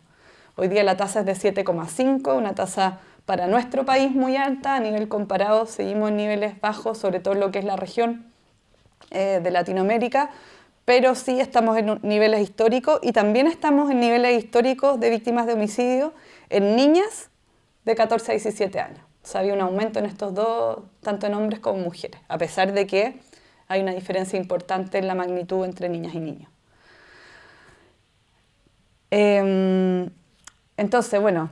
Hoy día la tasa es de 7,5, una tasa para nuestro país muy alta. A nivel comparado seguimos en niveles bajos, sobre todo en lo que es la región de Latinoamérica, pero sí estamos en niveles históricos, y también estamos en niveles históricos de víctimas de homicidio en niñas de 14 a 17 años. O sea, había un aumento en estos dos, tanto en hombres como mujeres, a pesar de que hay una diferencia importante en la magnitud entre niñas y niños. Entonces, bueno,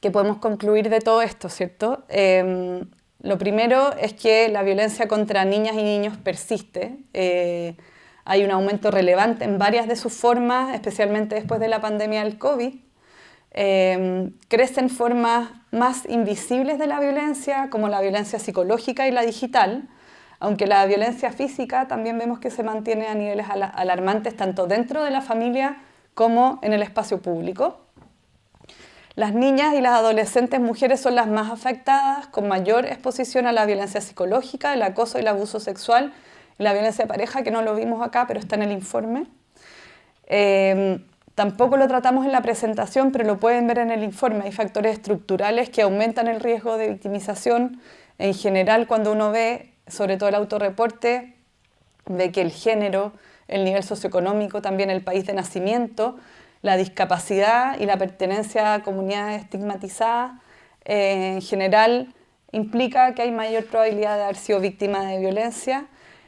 ¿qué podemos concluir de todo esto, cierto? Lo primero es que la violencia contra niñas y niños persiste. Hay un aumento relevante en varias de sus formas, especialmente después de la pandemia del COVID. Crecen formas más invisibles de la violencia, como la violencia psicológica y la digital, aunque la violencia física también vemos que se mantiene a niveles alarmantes, tanto dentro de la familia como en el espacio público. Las niñas y las adolescentes mujeres son las más afectadas, con mayor exposición a la violencia psicológica, el acoso y el abuso sexual, y la violencia de pareja, que no lo vimos acá, pero está en el informe. Tampoco lo tratamos en la presentación, pero lo pueden ver en el informe. Hay factores estructurales que aumentan el riesgo de victimización. En general, cuando uno ve, sobre todo el autorreporte, ve que el género, el nivel socioeconómico, también el país de nacimiento, la discapacidad y la pertenencia a comunidades estigmatizadas, en general implica que hay mayor probabilidad de haber sido víctima de violencia,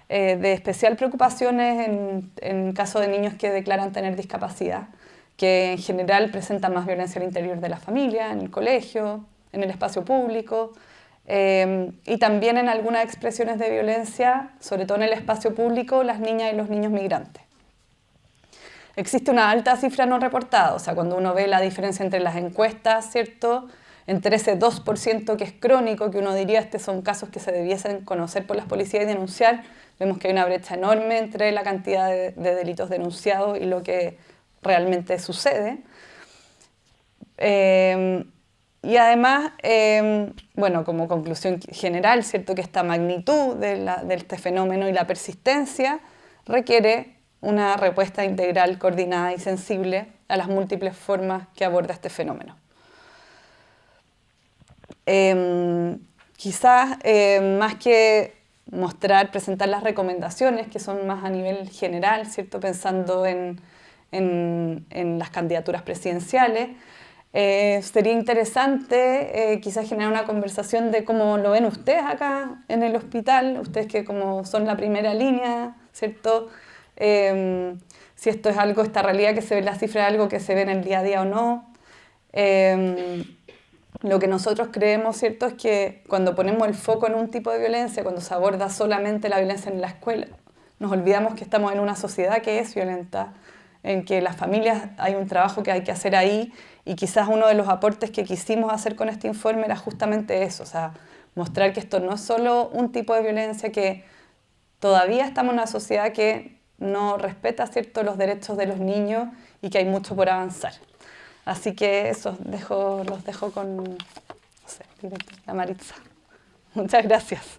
de especial preocupación en caso de niños que declaran tener discapacidad, que en general presentan más violencia al interior de la familia, en el colegio, en el espacio público, y también en algunas expresiones de violencia, sobre todo en el espacio público, las niñas y los niños migrantes. Existe una alta cifra no reportada, o sea, cuando uno ve la diferencia entre las encuestas, ¿cierto?, entre ese 2% que es crónico, que uno diría estos son casos que se debiesen conocer por las policías y denunciar, vemos que hay una brecha enorme entre la cantidad de delitos denunciados y lo que realmente sucede. Y además, bueno, como conclusión general, ¿cierto?, que esta magnitud de este fenómeno y la persistencia requiere una respuesta integral, coordinada y sensible a las múltiples formas que aborda este fenómeno. ¿Qué quizás más que presentar las recomendaciones, que son más a nivel general, ¿cierto? Pensando en las candidaturas presidenciales, sería interesante quizás generar una conversación de cómo lo ven ustedes acá en el hospital, ustedes que como son la primera línea, ¿cierto? Si esto es algo, esta realidad que se ve en la cifra, es algo que se ve en el día a día o no. Lo que nosotros creemos, ¿cierto?, es que cuando ponemos el foco en un tipo de violencia, cuando se aborda solamente la violencia en la escuela, nos olvidamos que estamos en una sociedad que es violenta, en que las familias hay un trabajo que hay que hacer ahí, y quizás uno de los aportes que quisimos hacer con este informe era justamente eso, o sea, mostrar que esto no es solo un tipo de violencia, que todavía estamos en una sociedad que no respeta, ¿cierto?, los derechos de los niños y que hay mucho por avanzar. Así que eso, los dejo con, no sé, la Maritza. Muchas gracias.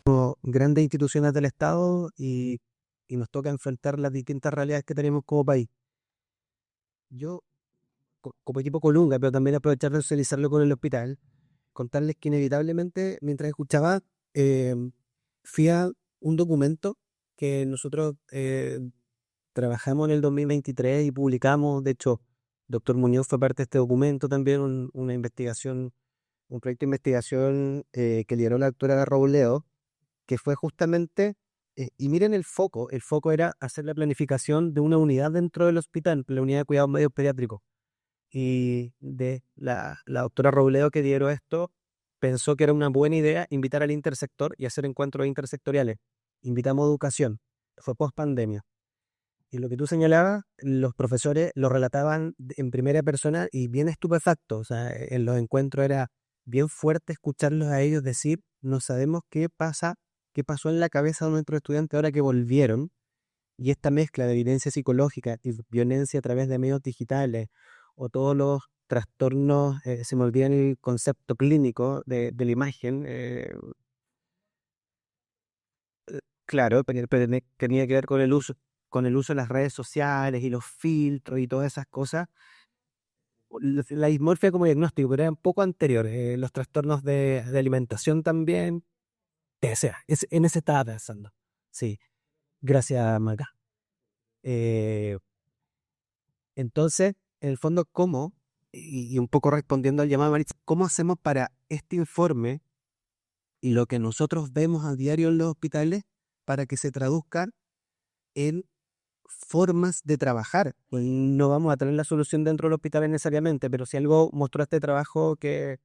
Como grandes instituciones del Estado y nos toca enfrentar las distintas realidades que tenemos como país. Yo, como equipo Colunga, pero también aprovechar de socializarlo con el hospital, contarles que inevitablemente, mientras escuchaba, eh, fui a un documento que nosotros trabajamos en el 2023 y publicamos. De hecho, doctor Muñoz fue parte de este documento también, una investigación, un proyecto de investigación que lideró la doctora Robledo, que fue justamente, y miren el foco era hacer la planificación de una unidad dentro del hospital, la unidad de cuidados medios pediátricos. Y de la doctora Robledo, que lideró esto, pensó que era una buena idea invitar al intersector y hacer encuentros intersectoriales. Invitamos a educación, fue post pandemia. Y lo que tú señalabas, los profesores lo relataban en primera persona y bien estupefacto. O sea, en los encuentros era bien fuerte escucharlos a ellos decir: no sabemos qué pasó en la cabeza de nuestros estudiantes ahora que volvieron. Y esta mezcla de violencia psicológica y violencia a través de medios digitales, o todos los trastornos, se me olvida el concepto clínico de la imagen, claro, pero tenía que ver con el uso de las redes sociales y los filtros y todas esas cosas. La dismorfia como diagnóstico, pero era un poco anterior. Los trastornos de alimentación también. En ese estaba pensando. Sí, gracias, Maca. Eh, entonces, en el fondo, ¿cómo? Y un poco respondiendo al llamado de Maritza, ¿cómo hacemos para este informe y lo que nosotros vemos a diario en los hospitales para que se traduzcan en formas de trabajar? Pues no vamos a tener la solución dentro del hospital necesariamente, pero si algo mostró este trabajo que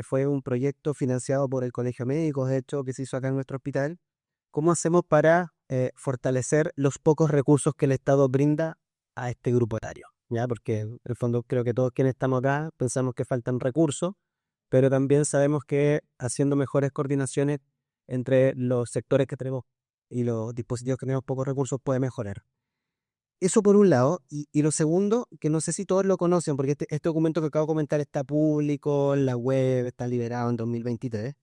fue un proyecto financiado por el Colegio de Médicos, de hecho, que se hizo acá en nuestro hospital. ¿Cómo hacemos para fortalecer los pocos recursos que el Estado brinda a este grupo etario? ¿Ya? Porque en el fondo creo que todos quienes estamos acá pensamos que faltan recursos, pero también sabemos que haciendo mejores coordinaciones entre los sectores que tenemos y los dispositivos que tenemos pocos recursos puede mejorar. Eso por un lado. Y lo segundo, que no sé si todos lo conocen, porque este documento que acabo de comentar está público en la web, está liberado en 2023,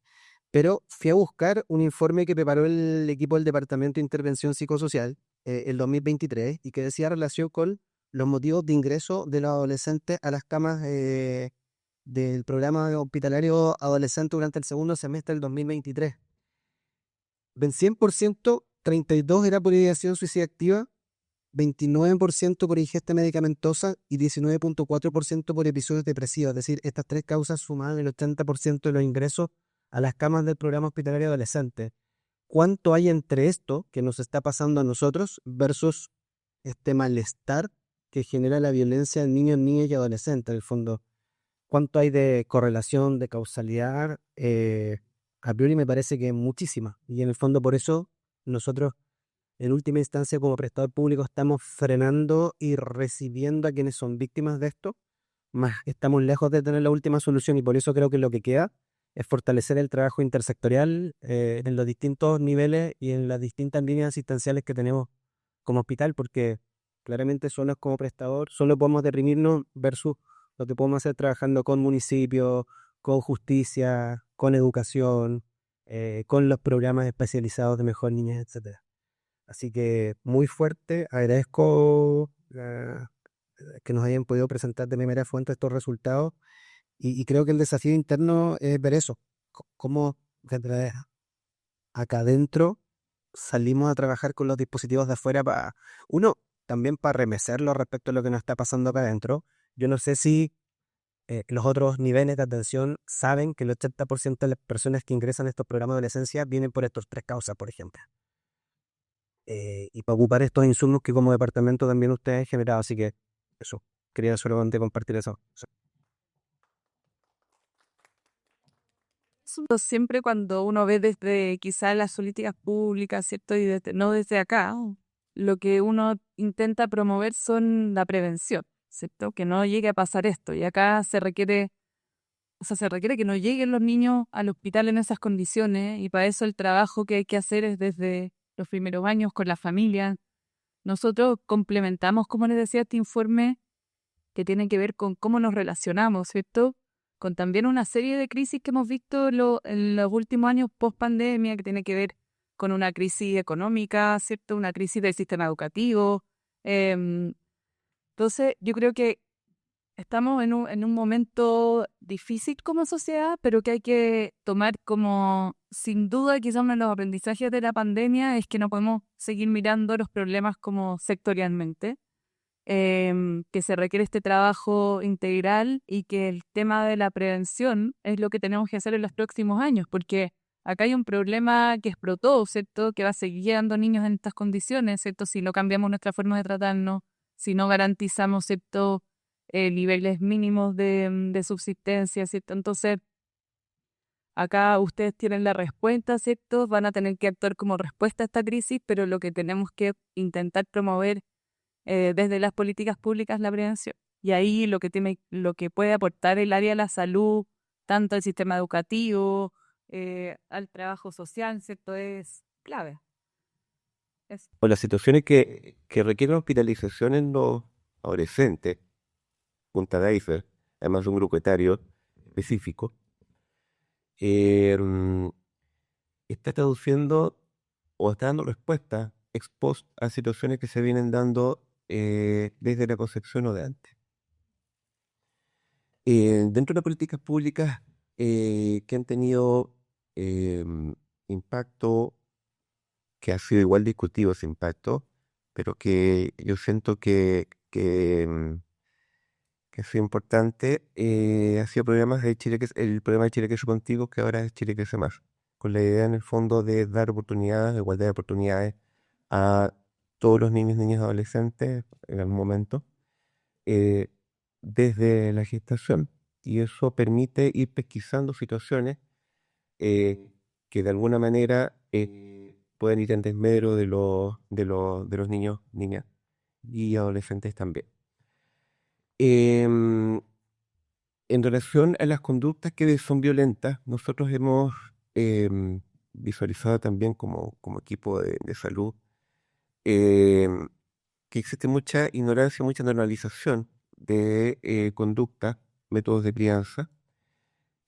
pero fui a buscar un informe que preparó el equipo del Departamento de Intervención Psicosocial el 2023, y que decía relación con los motivos de ingreso de los adolescentes a las camas del programa hospitalario adolescente durante el segundo semestre del 2023. Del 100%, 32% era por ideación suicida activa, 29% por ingesta medicamentosa y 19.4% por episodios depresivos. Es decir, estas tres causas suman el 80% de los ingresos a las camas del programa hospitalario adolescente. ¿Cuánto hay entre esto que nos está pasando a nosotros versus este malestar que genera la violencia en niños, niñas y adolescentes? En el fondo, ¿cuánto hay de correlación, de causalidad? A priori me parece que muchísima. Y en el fondo, por eso nosotros, en última instancia, como prestador público, estamos frenando y recibiendo a quienes son víctimas de esto, más estamos lejos de tener la última solución. Y por eso creo que lo que queda es fortalecer el trabajo intersectorial en los distintos niveles y en las distintas líneas asistenciales que tenemos como hospital, porque claramente solos como prestador solo podemos deprimirnos versus lo que podemos hacer trabajando con municipios, con justicia, con educación, con los programas especializados de Mejor Niñez, etcétera. Así que muy fuerte, agradezco que nos hayan podido presentar de primera fuente estos resultados. Y creo que el desafío interno es ver eso, cómo desde acá adentro salimos a trabajar con los dispositivos de afuera para, uno, también para remecerlo respecto a lo que nos está pasando acá adentro. Yo no sé si los otros niveles de atención saben que el 80% de las personas que ingresan a estos programas de adolescencia vienen por estas tres causas, por ejemplo. Y para ocupar estos insumos que como departamento también ustedes han generado. Así que eso, quería solamente compartir eso. Siempre cuando uno ve desde quizás las políticas públicas, ¿cierto? Y no desde acá, lo que uno intenta promover son la prevención, ¿cierto? Que no llegue a pasar esto. Y acá se requiere, o sea, se requiere que no lleguen los niños al hospital en esas condiciones, y para eso el trabajo que hay que hacer es desde los primeros años con la familia. Nosotros complementamos, como les decía, este informe que tiene que ver con cómo nos relacionamos, ¿cierto? Con también una serie de crisis que hemos visto en los últimos años post pandemia, que tiene que ver con una crisis económica, ¿cierto? Una crisis del sistema educativo. Entonces, yo creo que estamos en un momento difícil como sociedad, pero que hay que tomar como, sin duda, quizás uno de los aprendizajes de la pandemia es que no podemos seguir mirando los problemas como sectorialmente, que se requiere este trabajo integral y que el tema de la prevención es lo que tenemos que hacer en los próximos años, porque acá hay un problema que explotó, ¿cierto? Que va a seguir llegando niños en estas condiciones, ¿cierto? Si no cambiamos nuestra forma de tratarnos, si no garantizamos, ¿cierto? Niveles mínimos de subsistencia, ¿cierto? Entonces, acá ustedes tienen la respuesta, ¿cierto? Van a tener que actuar como respuesta a esta crisis, pero lo que tenemos que intentar promover desde las políticas públicas es la prevención. Y ahí lo que puede aportar el área de la salud, tanto al sistema educativo, al trabajo social, ¿cierto? Es clave. O las situaciones que requieren hospitalización en los adolescentes, punta de iceberg, además de un grupo etario específico, eh, está traduciendo o está dando respuesta ex post a situaciones que se vienen dando desde la concepción o de antes. Dentro de las políticas públicas que han tenido impacto, que ha sido igual discutido ese impacto, pero que yo siento que ha sido importante, ha sido programas de Chile, el programa de Chile Crece Contigo, que ahora es Chile Crece Más, con la idea en el fondo de dar oportunidades, igualdad de oportunidades a todos los niños, niñas y adolescentes en algún momento, eh, desde la gestación. Y eso permite ir pesquisando situaciones que de alguna manera pueden ir en desmedro de los niños, niñas y adolescentes también. Em, en relación a las conductas que son violentas, nosotros hemos visualizado también como equipo de salud em, que existe mucha ignorancia, mucha normalización de conductas, métodos de crianza.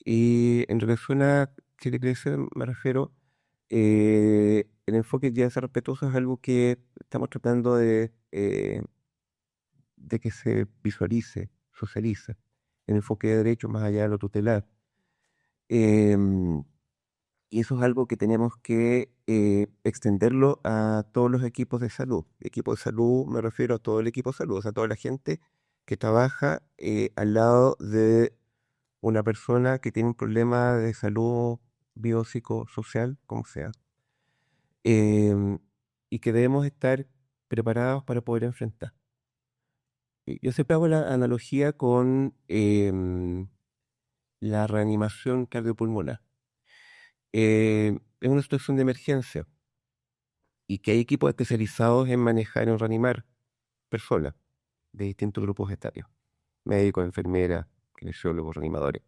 Y en relación a Chile Crece, me refiero, el enfoque de crianza respetuosa es algo que estamos tratando de que se visualice, socialice, el enfoque de derecho más allá de lo tutelar. Em, y eso es algo que tenemos que extenderlo a todos los equipos de salud. Equipo de salud, me refiero a todo el equipo de salud, o sea, toda la gente que trabaja al lado de una persona que tiene un problema de salud biopsicosocial, como sea, em, y que debemos estar preparados para poder enfrentar. Yo siempre hago la analogía con la reanimación cardiopulmonar. Es una situación de emergencia y que hay equipos especializados en manejar, en reanimar personas de distintos grupos etarios, médicos, enfermeras, kinesiólogos, reanimadores.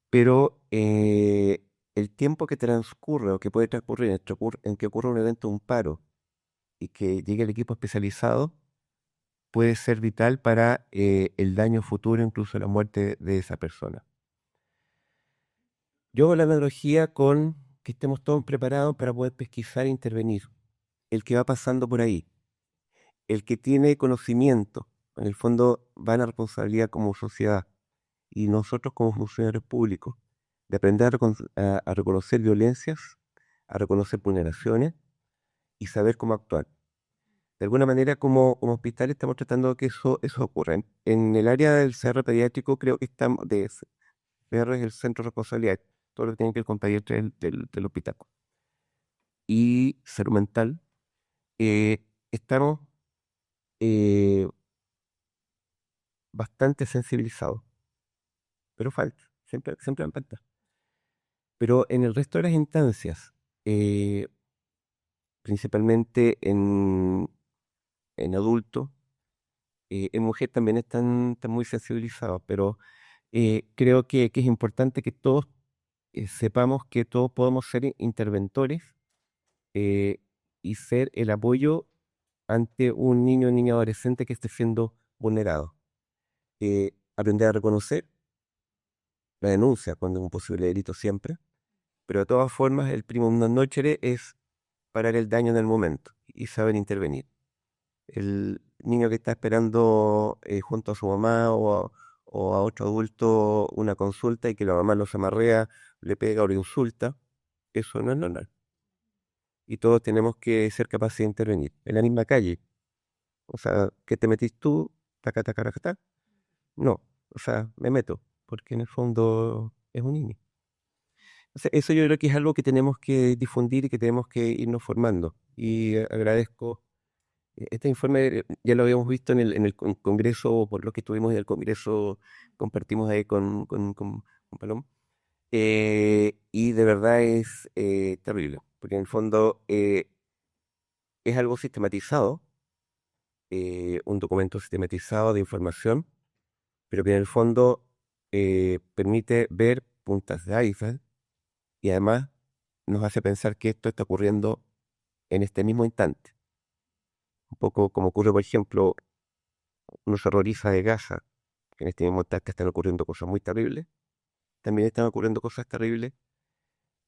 Pero el tiempo que transcurre o que puede transcurrir en que ocurre un evento, un paro, y que llegue el equipo especializado, puede ser vital para el daño futuro, incluso la muerte de esa persona. Yo hago la analogía con que estemos todos preparados para poder pesquisar e intervenir. El que va pasando por ahí, el que tiene conocimiento en el fondo va en la responsabilidad como sociedad y nosotros como funcionarios públicos de aprender a reconocer violencias, a reconocer vulneraciones y saber cómo actuar. De alguna manera, como hospital estamos tratando de que eso ocurra. En el área del CR pediátrico creo que estamos, CR es el centro de responsabilidad, todo lo que tiene que ver con pediatría del hospital. Y salud mental, estamos eh, bastante sensibilizados, pero falta, siempre me falta. Pero en el resto de las instancias, eh, principalmente en adultos, en mujer también están muy sensibilizados, pero creo que es importante que todos sepamos que todos podemos ser interventores eh, y ser el apoyo ante un niño o niña adolescente que esté siendo vulnerado. Aprender a reconocer la denuncia cuando es un posible delito siempre, pero de todas formas el primo non nocere es parar el daño en el momento y saber intervenir. El niño que está esperando junto a su mamá o a otro adulto una consulta y que la mamá los amarrea, le pega o le insulta, eso no es normal. Y todos tenemos que ser capaces de intervenir. En la misma calle, o sea, ¿qué te metís tú? Taca, taca, taca, taca. No, o sea, me meto, porque en el fondo es un niño. O sea, eso yo creo que es algo que tenemos que difundir y que tenemos que irnos formando. Y agradezco este informe, ya lo habíamos visto en el Congreso, por lo que estuvimos en el Congreso, compartimos ahí con Paloma. Y de verdad es terrible, porque en el fondo es algo sistematizado, un documento sistematizado de información, pero que en el fondo permite ver puntas de iceberg y además nos hace pensar que esto está ocurriendo en este mismo instante. Un poco como ocurre, por ejemplo, uno se horroriza de Gaza, que en este mismo instante están ocurriendo cosas muy terribles, también están ocurriendo cosas terribles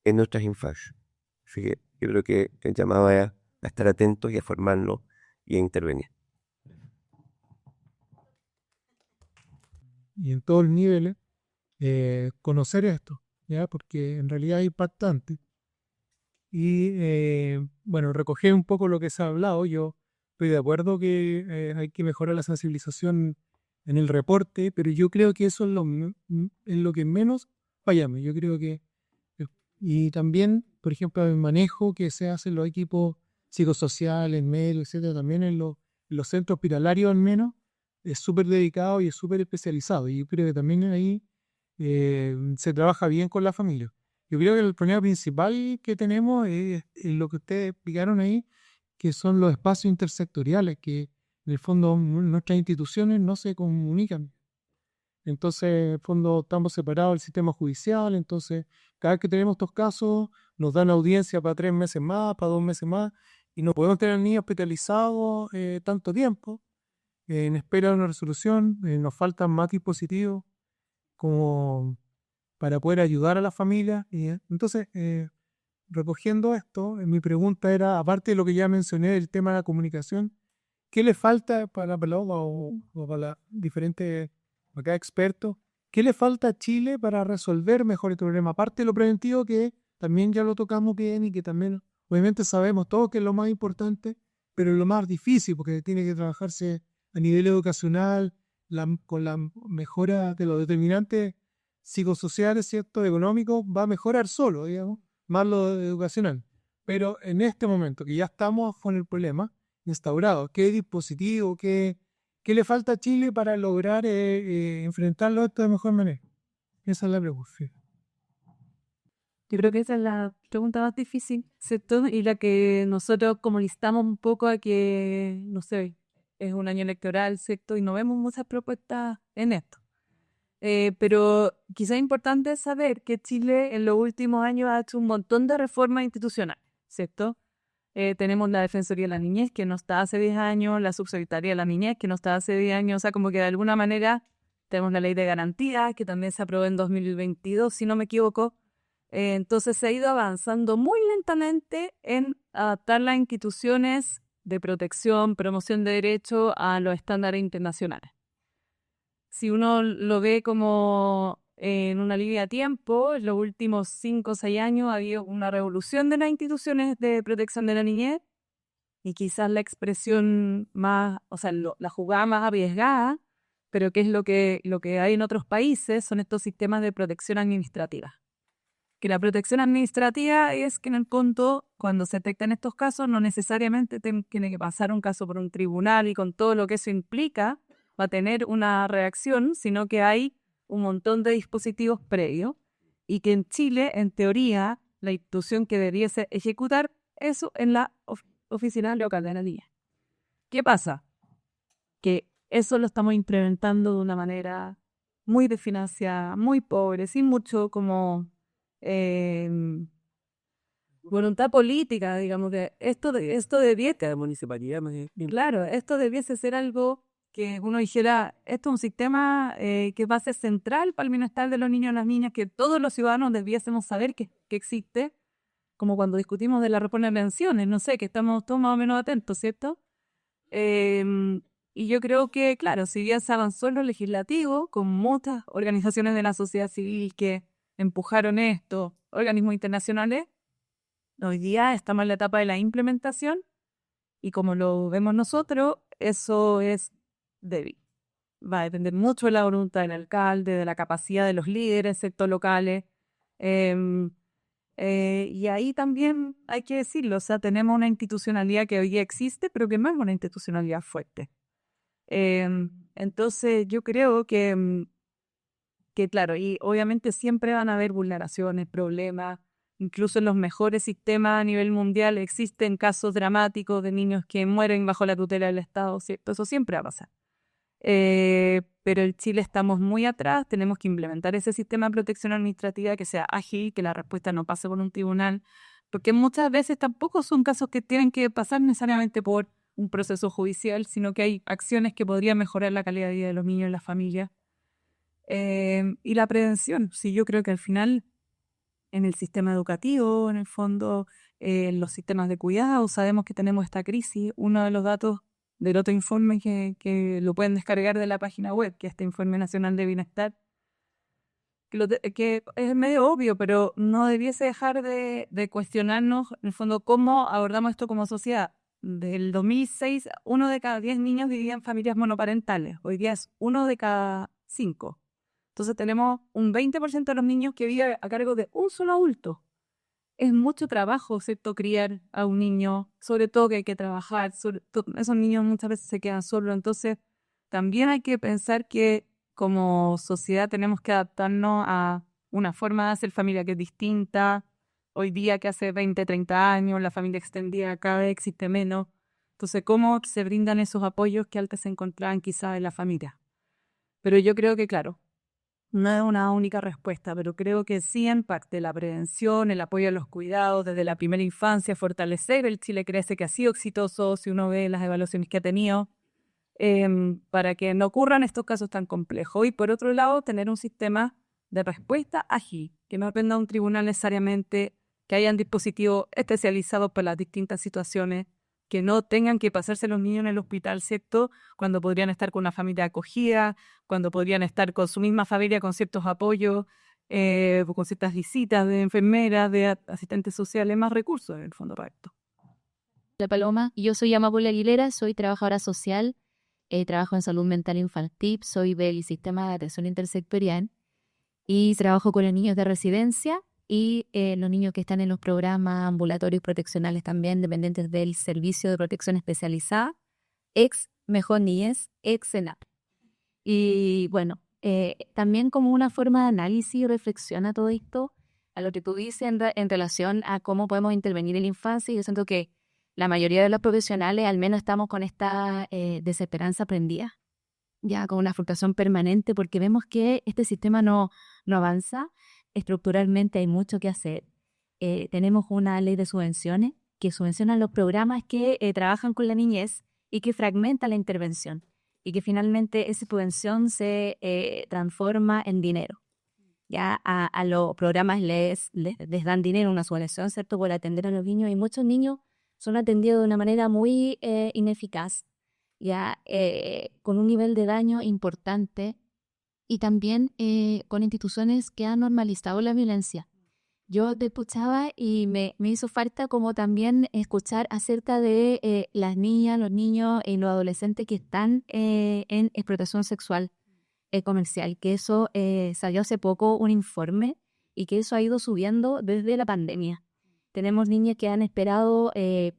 en nuestras infancias. Así que yo creo que el llamado es a estar atentos y a formarnos y a intervenir. Y en todos los niveles, conocer esto, ¿ya? Porque en realidad es impactante. Y bueno, recoger un poco lo que se ha hablado, yo estoy de acuerdo que hay que mejorar la sensibilización en el reporte, pero yo creo que eso es en lo que menos fallamos. Yo creo que y también, por ejemplo, el manejo que se hace en los equipos psicosociales, médicos, etcétera, también en los centros hospitalarios al menos, es súper dedicado y es súper especializado. Y yo creo que también ahí se trabaja bien con la familia. Yo creo que el problema principal que tenemos es lo que ustedes explicaron ahí, que son los espacios intersectoriales, que en el fondo nuestras instituciones no se comunican. Entonces, en el fondo, estamos separados del sistema judicial. Entonces, cada vez que tenemos estos casos, nos dan audiencia para 3 meses más, para 2 meses más, y no podemos tener niños hospitalizados tanto tiempo en espera de una resolución. Nos faltan más dispositivos como para poder ayudar a la familia. Entonces, recogiendo esto, mi pregunta era, aparte de lo que ya mencioné del tema de la comunicación, ¿qué le falta para la Paloma o para la diferentes, para cada experto, qué le falta a Chile para resolver mejor este problema? Aparte de lo preventivo, que también ya lo tocamos bien y que también obviamente sabemos todos que es lo más importante, pero es lo más difícil porque tiene que trabajarse a nivel educacional, con la mejora de los determinantes psicosociales, ¿cierto? Económicos, va a mejorar solo, digamos, más lo educacional. Pero en este momento que ya estamos con el problema instaurado, ¿qué dispositivo, qué le falta a Chile para lograr enfrentarlo esto de mejor manera? Esa es la pregunta. Yo creo que esa es la pregunta más difícil, ¿cierto? Y la que nosotros como instamos un poco a que, no sé, es un año electoral, ¿cierto? Y no vemos muchas propuestas en esto. Pero quizá es importante saber que Chile en los últimos años ha hecho un montón de reformas institucionales, ¿cierto? Tenemos la Defensoría de la Niñez, que no está hace 10 años, la Subsecretaría de la Niñez, que no está hace 10 años, o sea, como que de alguna manera tenemos la Ley de Garantía, que también se aprobó en 2022, si no me equivoco. Entonces se ha ido avanzando muy lentamente en adaptar las instituciones de protección, promoción de derechos a los estándares internacionales. Si uno lo ve como en una línea de tiempo, en los últimos 5 o 6 años ha habido una revolución de las instituciones de protección de la niñez y quizás la expresión más, o sea, la jugada más arriesgada, pero que es lo que hay en otros países, son estos sistemas de protección administrativa. Que la protección administrativa es que en el fondo, cuando se detectan estos casos, no necesariamente tiene que pasar un caso por un tribunal y con todo lo que eso implica, va a tener una reacción, sino que hay un montón de dispositivos previos y que en Chile, en teoría, la institución que debiese ejecutar eso en la oficina local de la niña. ¿Qué pasa? Que eso lo estamos implementando de una manera muy desfinanciada, muy pobre, sin mucho como voluntad política, digamos, de esto debiese, Cada municipalidad claro, esto debiese ser algo que uno dijera, esto es un sistema que va a ser central para el bienestar de los niños y las niñas, que todos los ciudadanos debiésemos saber que existe, como cuando discutimos de la reforma de pensiones, no sé, que estamos todos más o menos atentos, ¿cierto? Y yo creo que, claro, si bien se avanzó en lo legislativo, con muchas organizaciones de la sociedad civil que empujaron esto, organismos internacionales, hoy día estamos en la etapa de la implementación y como lo vemos nosotros, eso es débil. Va a depender mucho de la voluntad del alcalde, de la capacidad de los líderes, sectores locales. Y ahí también hay que decirlo, o sea, tenemos una institucionalidad que hoy día existe, pero que no es una institucionalidad fuerte. Entonces yo creo que claro, y obviamente siempre van a haber vulneraciones, problemas, incluso en los mejores sistemas a nivel mundial existen casos dramáticos de niños que mueren bajo la tutela del Estado, ¿cierto? Eso siempre va a pasar. Pero en Chile estamos muy atrás, tenemos que implementar ese sistema de protección administrativa que sea ágil, que la respuesta no pase por un tribunal, porque muchas veces tampoco son casos que tienen que pasar necesariamente por un proceso judicial, sino que hay acciones que podrían mejorar la calidad de vida de los niños y las familias. Y la prevención, sí, yo creo que al final en el sistema educativo, en el fondo, en los sistemas de cuidado, sabemos que tenemos esta crisis. Uno de los datos del otro informe que lo pueden descargar de la página web, que es este Informe Nacional de Bienestar, que es medio obvio, pero no debiese dejar de cuestionarnos, en el fondo, cómo abordamos esto como sociedad. Del 2006, 1 de cada 10 niños vivía en familias monoparentales. Hoy día es 1 de cada 5. Entonces tenemos un 20% de los niños que viven a cargo de un solo adulto. Es mucho trabajo, ¿cierto?, criar a un niño, sobre todo que hay que trabajar, esos niños muchas veces se quedan solos, entonces también hay que pensar que como sociedad tenemos que adaptarnos a una forma de hacer familia que es distinta. Hoy día que hace 20, 30 años, la familia extendida cada vez existe menos. Entonces, ¿cómo se brindan esos apoyos que antes se encontraban quizás en la familia? Pero yo creo que, claro, no es una única respuesta, pero creo que sí en parte la prevención, el apoyo a los cuidados desde la primera infancia, fortalecer el Chile Crece, que ha sido exitoso si uno ve las evaluaciones que ha tenido, para que no ocurran estos casos tan complejos. Y por otro lado, tener un sistema de respuesta ágil, que no dependa de un tribunal necesariamente, que hayan dispositivos especializados para las distintas situaciones, que no tengan que pasarse los niños en el hospital, ¿cierto?, cuando podrían estar con una familia acogida, cuando podrían estar con su misma familia con ciertos apoyos, con ciertas visitas de enfermeras, de asistentes sociales, más recursos en el fondo para esto. Hola Paloma, yo soy Amapola Aguilera, soy trabajadora social, trabajo en salud mental infantil, soy del sistema de atención intersectorial y trabajo con los niños de residencia y los niños que están en los programas ambulatorios proteccionales también, dependientes del Servicio de Protección Especializada, ex Mejor Niñez, ex SENAP. Y bueno, también como una forma de análisis y reflexión a todo esto, a lo que tú dices en relación a cómo podemos intervenir en la infancia, yo siento que la mayoría de los profesionales al menos estamos con esta desesperanza prendida, ya con una frustración permanente, porque vemos que este sistema no avanza. Estructuralmente hay mucho que hacer. Tenemos una ley de subvenciones que subvenciona los programas que trabajan con la niñez y que fragmenta la intervención y que finalmente esa subvención se transforma en dinero. Ya a los programas les dan dinero, una subvención, ¿cierto?, por atender a los niños, y muchos niños son atendidos de una manera muy ineficaz, ya con un nivel de daño importante y también con instituciones que han normalizado la violencia. Yo te escuchaba y me hizo falta como también escuchar acerca de las niñas, los niños y los adolescentes que están en explotación sexual comercial, que eso salió hace poco un informe y que eso ha ido subiendo desde la pandemia. Tenemos niñas que han esperado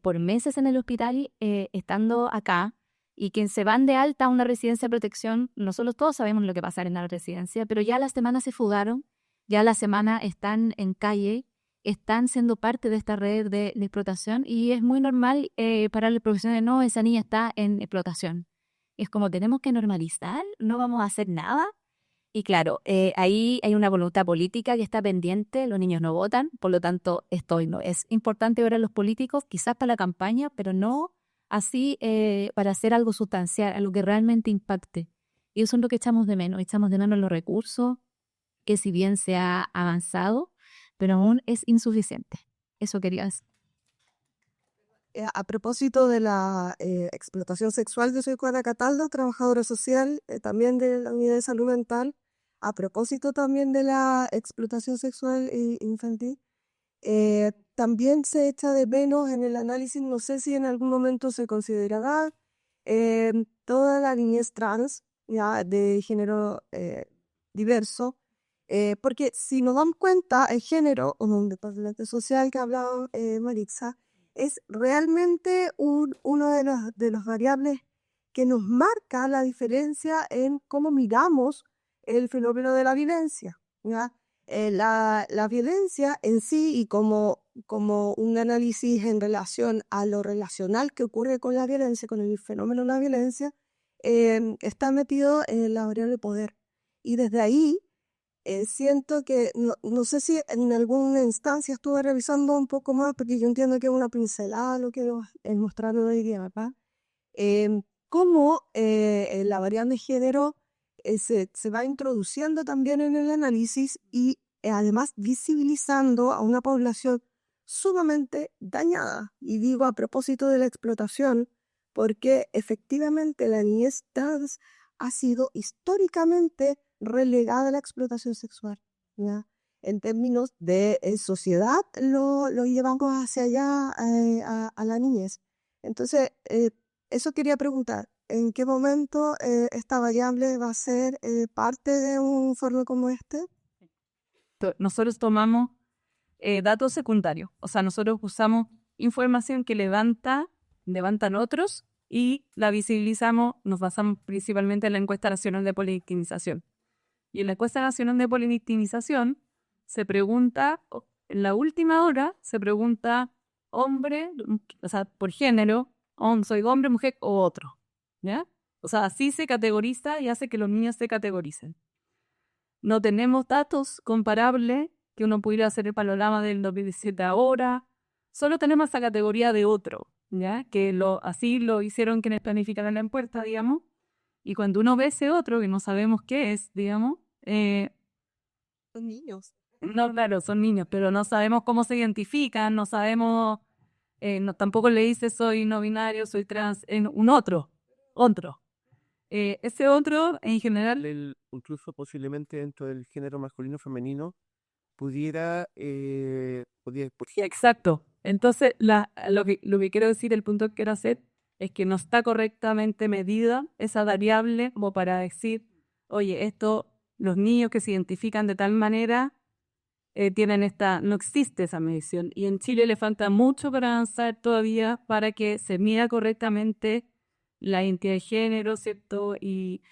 por meses en el hospital estando acá y que se van de alta a una residencia de protección. Nosotros todos sabemos lo que pasa en la residencia, pero ya a la semana se fugaron, ya a la semana están en calle, están siendo parte de esta red de explotación y es muy normal para los profesionales, no, esa niña está en explotación. Es como tenemos que normalizar, no vamos a hacer nada. Y claro, ahí hay una voluntad política que está pendiente, los niños no votan, por lo tanto no es importante ver a los políticos, quizás para la campaña, pero no así para hacer algo sustancial, algo que realmente impacte. Y eso es lo que echamos de menos los recursos, que si bien se ha avanzado, pero aún es insuficiente. Eso quería decir. A propósito de la explotación sexual, yo soy Juana Cataldo, trabajadora social, también de la unidad de salud mental. A propósito también de la explotación sexual infantil, también se echa de menos en el análisis, no sé si en algún momento se considerará toda la niñez trans, ya de género diverso, porque si nos damos cuenta, el género, o un departamento social que ha hablado Maritza, es realmente uno de las variables que nos marca la diferencia en cómo miramos el fenómeno de la violencia, ¿ya? La violencia en sí y como un análisis en relación a lo relacional que ocurre con la violencia, con el fenómeno de la violencia, está metido en la variable de poder. Y desde ahí siento que, no sé si en alguna instancia estuve revisando un poco más, porque yo entiendo que es una pincelada lo que nos mostraron hoy día, ¿verdad? Cómo la variable de género se va introduciendo también en el análisis y además visibilizando a una población sumamente dañada. Y digo a propósito de la explotación, porque efectivamente la niñez trans ha sido históricamente relegada a la explotación sexual, ¿ya? En términos de sociedad lo llevamos hacia allá a la niñez. Entonces, eso quería preguntar, ¿en qué momento esta variable va a ser parte de un informe como este? Nosotros tomamos datos secundarios, o sea, nosotros usamos información que levantan otros y la visibilizamos, nos basamos principalmente en la encuesta nacional de policlinización. Y en la encuesta nacional de policlinización se pregunta, en la última hora, se pregunta hombre, o sea, por género, soy hombre, mujer o otro, ¿ya? O sea, así se categoriza y hace que los niños se categoricen. No tenemos datos comparables que uno pudiera hacer el panorama del 2017 ahora. Solo tenemos esa categoría de otro, ¿ya? Que así lo hicieron quienes planificaron la encuesta, digamos. Y cuando uno ve ese otro, que no sabemos qué es, digamos... Son niños. No, claro, son niños, pero no sabemos cómo se identifican, no sabemos... tampoco le dice soy no binario, soy trans, un otro. Ese otro, en general... Incluso posiblemente dentro del género masculino femenino pudiera Exacto. Entonces, lo que quiero decir, el punto que quiero hacer, es que no está correctamente medida esa variable como para decir, oye, los niños que se identifican de tal manera no existe esa medición. Y en Chile le falta mucho para avanzar todavía para que se mida correctamente la identidad de género, ¿cierto? Y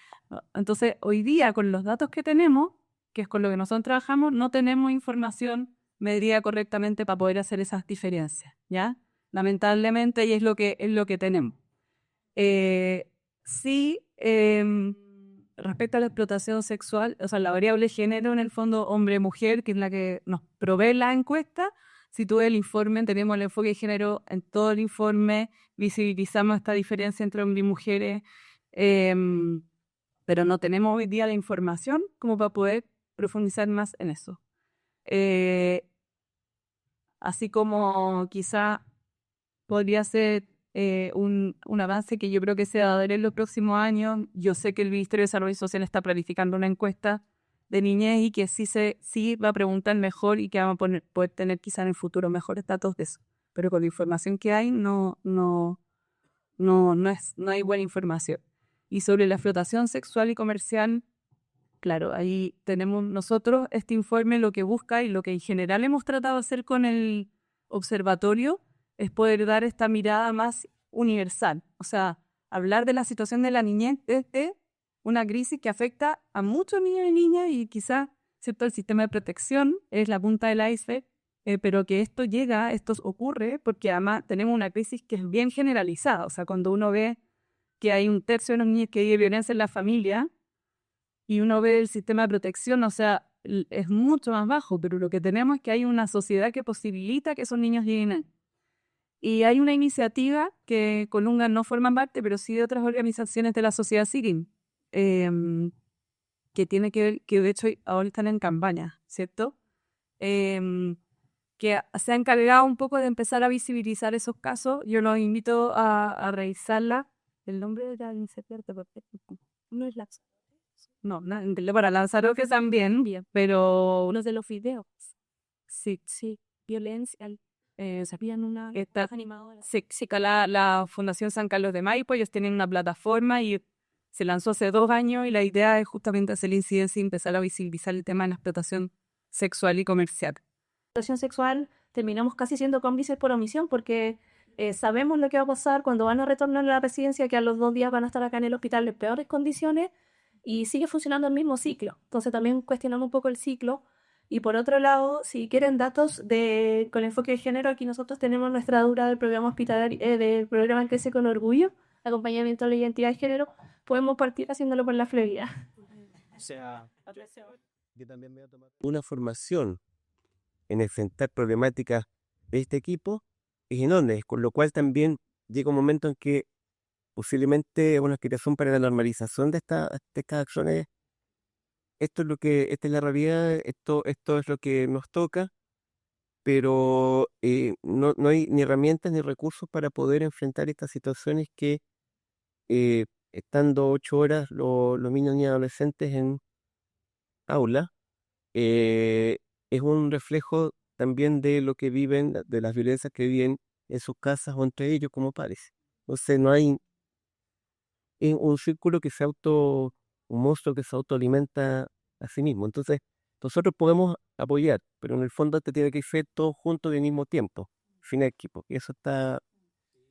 entonces, hoy día, con los datos que tenemos, que es con lo que nosotros trabajamos, no tenemos información medida correctamente para poder hacer esas diferencias, ¿ya? Lamentablemente, y es lo que tenemos. Sí, respecto a la explotación sexual, o sea, la variable género, en el fondo, hombre-mujer, que es la que nos provee la encuesta. Si tú ves el informe, tenemos el enfoque de género en todo el informe, visibilizamos esta diferencia entre hombres y mujeres, pero no tenemos hoy día la información como para poder profundizar más en eso. Así como quizá podría ser un avance que yo creo que se va a dar en los próximos años. Yo sé que el Ministerio de Desarrollo Social está planificando una encuesta de niñez y que sí va a preguntar mejor y que vamos a poder tener quizá en el futuro mejores datos de eso. Pero con la información que hay no hay buena información. Y sobre la explotación sexual y comercial, claro, ahí tenemos nosotros este informe, lo que busca y lo que en general hemos tratado de hacer con el observatorio es poder dar esta mirada más universal. O sea, hablar de la situación de la niñez desde una crisis que afecta a muchos niños y niñas y quizás, ¿cierto?, el sistema de protección es la punta del iceberg, pero que esto ocurre porque además tenemos una crisis que es bien generalizada. O sea, cuando uno ve que hay 1/3 de los niños que vive violencia en la familia y uno ve el sistema de protección, o sea, es mucho más bajo, pero lo que tenemos es que hay una sociedad que posibilita que esos niños lleguen ahí. Y hay una iniciativa que Colunga no forma parte, pero sí de otras organizaciones de la sociedad civil, que tiene que ver, que de hecho ahora están en campaña, ¿cierto? Que se ha encargado un poco de empezar a visibilizar esos casos. Yo los invito a revisarla. El nombre de la iniciativa, no es Lanzarote. No, para Lanzarote también, pero uno de los videos. Sí, violencia. ¿Sabían una animadora? Sí, la Fundación San Carlos de Maipo, ellos tienen una plataforma y se lanzó hace 2 años y la idea es justamente hacer la incidencia y empezar a visibilizar el tema de la explotación sexual y comercial. Explotación sexual terminamos casi siendo cómplices por omisión porque sabemos lo que va a pasar cuando van a retornar a la residencia, que a los 2 días van a estar acá en el hospital en peores condiciones y sigue funcionando el mismo ciclo. Entonces también cuestionamos un poco el ciclo. Y por otro lado, si quieren datos con enfoque de género, aquí nosotros tenemos nuestra dura del programa hospitalario, del programa Crece con Orgullo, acompañamiento a la identidad de género. Podemos partir haciéndolo por la Florida. O sea, yo también me voy a tomar Una formación en enfrentar problemáticas de este equipo es enorme, con lo cual también llega un momento en que posiblemente una aspiración para la normalización de estas acciones. Esta es la realidad, esto es lo que nos toca, pero no hay ni herramientas ni recursos para poder enfrentar estas situaciones que, estando 8 horas los niños y adolescentes en aula, es un reflejo también de lo que viven, de las violencias que viven en sus casas o entre ellos como padres. Entonces no hay un círculo un monstruo que se autoalimenta a sí mismo. Entonces nosotros podemos apoyar, pero en el fondo te tiene que ser todos juntos al mismo tiempo, sin equipo. Y eso está,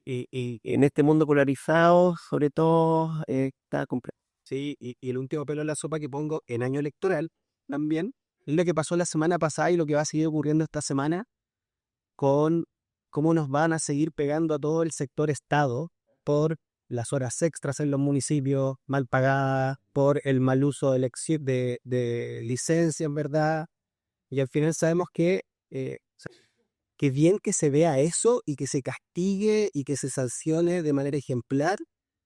y en este mundo polarizado, sobre todo, está complejo. sí, y el último pelo en la sopa que pongo en año electoral también es lo que pasó la semana pasada y lo que va a seguir ocurriendo esta semana con cómo nos van a seguir pegando a todo el sector Estado por las horas extras en los municipios mal pagadas, por el mal uso de licencia, en verdad. Y al final sabemos que bien que se vea eso y que se castigue y que se sancione de manera ejemplar,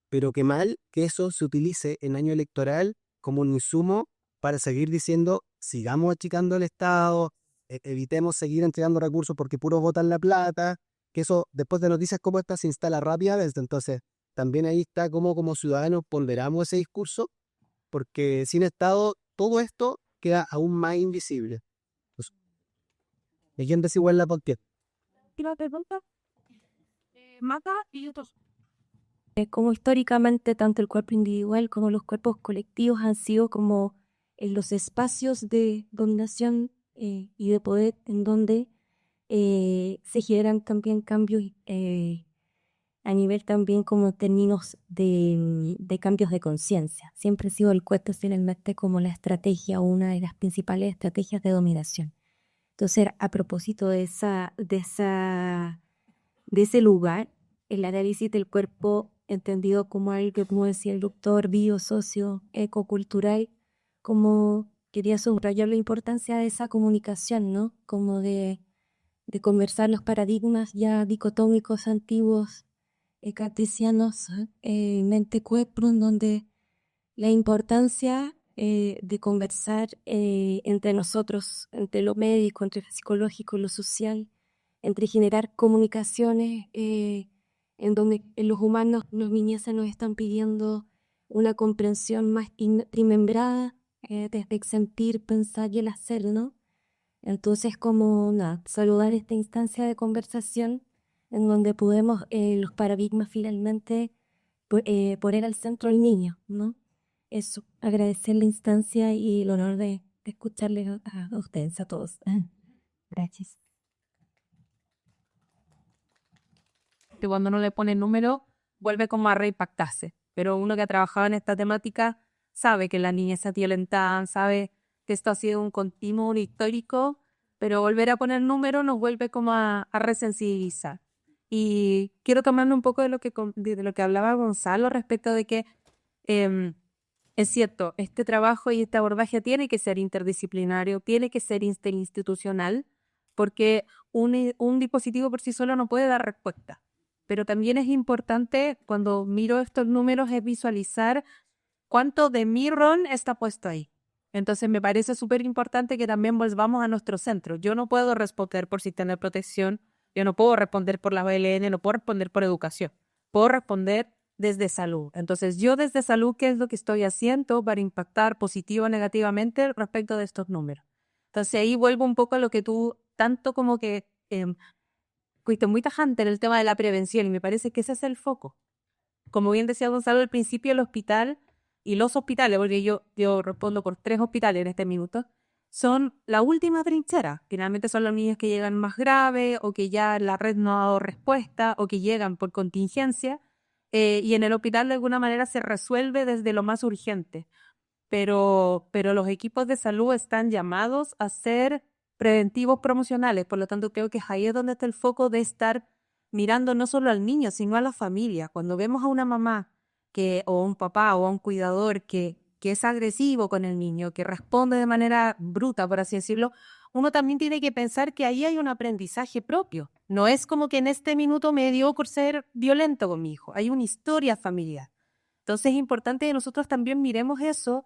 pero que mal que eso se utilice en año electoral como un insumo para seguir diciendo, sigamos achicando el Estado, evitemos seguir entregando recursos porque puros botan la plata, que eso después de noticias como esta se instala rápidamente. Entonces también ahí está cómo como ciudadanos ponderamos ese discurso, porque sin Estado todo esto queda aún más invisible. Entonces, ¿y quién desigual la potestad? ¿Última pregunta? Mata y otros. Como históricamente tanto el cuerpo individual como los cuerpos colectivos han sido como los espacios de dominación y de poder en donde se generan también cambios a nivel también como términos de cambios de conciencia. Siempre ha sido el cuerpo finalmente como la estrategia, una de las principales estrategias de dominación. Entonces, a propósito de ese lugar, el análisis del cuerpo entendido como algo que, como decía el doctor, biosocio, ecocultural, como quería subrayar la importancia de esa comunicación, ¿no? Como de conversar los paradigmas ya dicotómicos antiguos, cartesianos, mente-cuerpo, en donde la importancia de conversar entre nosotros, entre lo médico, entre lo psicológico, lo social, entre generar comunicaciones en donde los humanos, los niñeces nos están pidiendo una comprensión más trimembrada desde el sentir, pensar y el hacer, ¿no? Entonces, como nada, saludar esta instancia de conversación en donde podemos los paradigmas finalmente poner al centro al niño, ¿no? Eso, agradecer la instancia y el honor de escucharles a ustedes, a todos. Gracias. Que cuando uno le pone número, vuelve como a reimpactarse. Pero uno que ha trabajado en esta temática sabe que la niñez es violentada, sabe que esto ha sido un continuo, un histórico, pero volver a poner número nos vuelve como a resensibilizar. Y quiero tomarme un poco de lo que hablaba Gonzalo respecto de que es cierto, este trabajo y este abordaje tiene que ser interdisciplinario, tiene que ser interinstitucional, porque un dispositivo por sí solo no puede dar respuesta. Pero también es importante, cuando miro estos números, es visualizar cuánto de mi rol está puesto ahí. Entonces me parece súper importante que también volvamos a nuestro centro. Yo no puedo responder por sistema de protección, yo no puedo responder por la BLN, no puedo responder por educación. Puedo responder desde salud. Entonces yo desde salud, ¿qué es lo que estoy haciendo para impactar positivo o negativamente respecto de estos números? Entonces ahí vuelvo un poco a lo que tú, tanto como que fuiste muy tajante en el tema de la prevención, y me parece que ese es el foco. Como bien decía Gonzalo al principio, el hospital y los hospitales, porque yo respondo por 3 hospitales en este minuto, son la última trinchera. Finalmente son los niños que llegan más graves o que ya la red no ha dado respuesta o que llegan por contingencia, y en el hospital de alguna manera se resuelve desde lo más urgente. Pero los equipos de salud están llamados a ser preventivos promocionales, por lo tanto creo que ahí es donde está el foco de estar mirando no solo al niño, sino a la familia. Cuando vemos a una mamá o un papá o a un cuidador que es agresivo con el niño, que responde de manera bruta, por así decirlo, uno también tiene que pensar que ahí hay un aprendizaje propio. No es como que en este minuto me dio por ser violento con mi hijo, hay una historia familiar. Entonces es importante que nosotros también miremos eso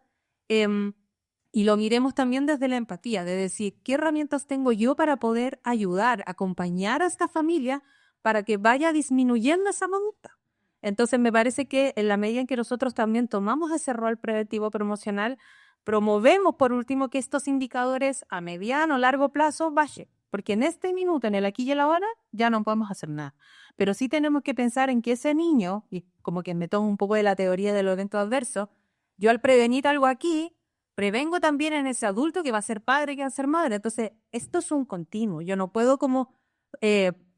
y lo miremos también desde la empatía, de decir, ¿qué herramientas tengo yo para poder ayudar, acompañar a esta familia para que vaya disminuyendo esa conducta? Entonces me parece que en la medida en que nosotros también tomamos ese rol preventivo promocional, promovemos por último que estos indicadores a mediano o largo plazo bajen, porque en este minuto, en el aquí y el ahora, ya no podemos hacer nada. Pero sí tenemos que pensar en que ese niño, y como que me tomo un poco de la teoría de los eventos adversos, yo al prevenir algo aquí, prevengo también en ese adulto que va a ser padre, que va a ser madre. Entonces, esto es un continuo. Yo no puedo como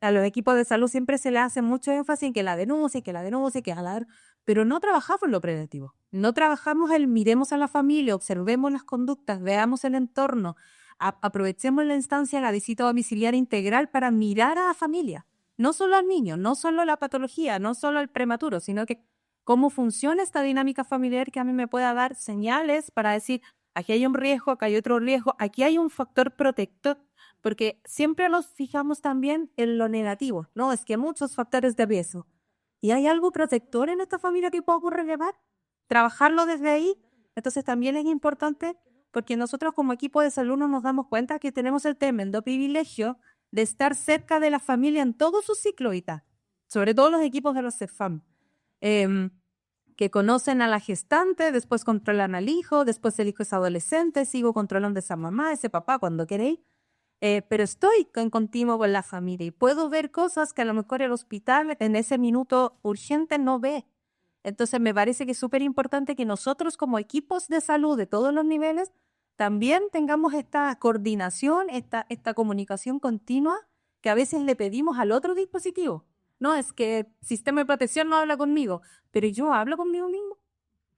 a los equipos de salud siempre se le hace mucho énfasis en que la denuncie, que hablar, pero no trabajamos en lo preventivo. No trabajamos el miremos a la familia, observemos las conductas, veamos el entorno, aprovechemos la instancia de la visita domiciliaria integral para mirar a la familia. No solo al niño, no solo la patología, no solo al prematuro, sino que cómo funciona esta dinámica familiar que a mí me pueda dar señales para decir, aquí hay un riesgo, acá hay otro riesgo, aquí hay un factor protector, porque siempre nos fijamos también en lo negativo, ¿no? Es que hay muchos factores de riesgo. ¿Y hay algo protector en esta familia que puedo relevar? Trabajarlo desde ahí. Entonces también es importante porque nosotros como equipo de salud no nos damos cuenta que tenemos el tremendo privilegio de estar cerca de la familia en todo su ciclo vital, sobre todo los equipos de los CEFAM. Que conocen a la gestante, después controlan al hijo, después el hijo es adolescente, sigo controlando a esa mamá, ese papá, cuando queréis, pero estoy en continuo con la familia y puedo ver cosas que a lo mejor el hospital en ese minuto urgente no ve. Entonces me parece que es súper importante que nosotros como equipos de salud de todos los niveles también tengamos esta coordinación, esta comunicación continua que a veces le pedimos al otro dispositivo. No, es que el sistema de protección no habla conmigo, pero yo hablo conmigo mismo.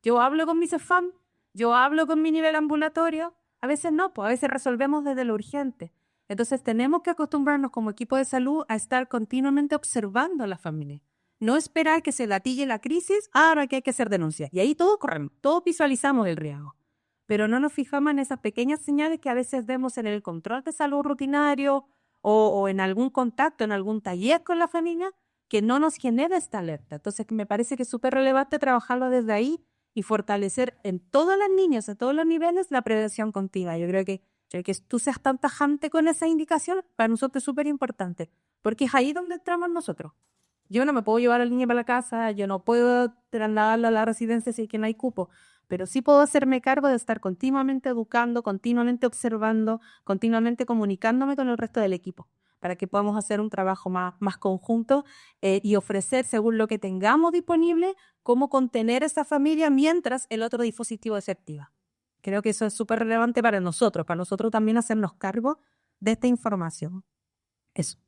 Yo hablo con mi CEFAM, yo hablo con mi nivel ambulatorio. A veces no, pues a veces resolvemos desde lo urgente. Entonces tenemos que acostumbrarnos como equipo de salud a estar continuamente observando a la familia. No esperar que se latille la crisis, ahora que hay que hacer denuncias. Y ahí todos corremos, todos visualizamos el riesgo. Pero no nos fijamos en esas pequeñas señales que a veces vemos en el control de salud rutinario o en algún contacto, en algún taller con la familia, que no nos genera esta alerta. Entonces me parece que es súper relevante trabajarlo desde ahí y fortalecer en todas las niñas, a todos los niveles, la prevención continua. Yo creo que Que tú seas tan tajante con esa indicación, para nosotros es súper importante, porque es ahí donde entramos nosotros. Yo no me puedo llevar al niño para la casa, yo no puedo trasladarlo a la residencia si es que no hay cupo, pero sí puedo hacerme cargo de estar continuamente educando, continuamente observando, continuamente comunicándome con el resto del equipo, para que podamos hacer un trabajo más conjunto y ofrecer, según lo que tengamos disponible, cómo contener esa familia mientras el otro dispositivo se activa. Creo que eso es súper relevante para nosotros también hacernos cargo de esta información. Eso.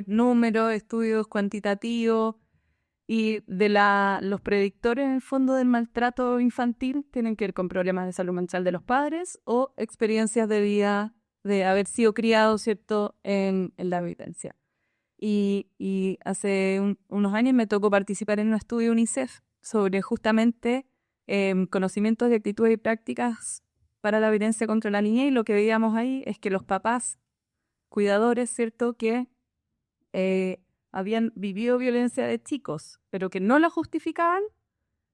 Números, estudios cuantitativos y de los predictores en el fondo del maltrato infantil tienen que ver con problemas de salud mental de los padres o experiencias de vida de haber sido criados, ¿cierto?, en la evidencia. Y hace unos años me tocó participar en un estudio de UNICEF sobre justamente conocimientos de actitudes y prácticas para la violencia contra la niñez, y lo que veíamos ahí es que los papás cuidadores, ¿cierto?, que habían vivido violencia de chicos, pero que no la justificaban,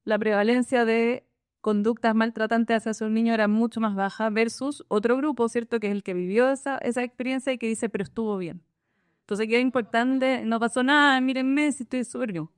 la prevalencia de conductas maltratantes hacia sus niños era mucho más baja versus otro grupo, ¿cierto?, que es el que vivió esa experiencia y que dice, pero estuvo bien. Entonces, qué importante, no pasó nada, mírenme si estoy súper bien.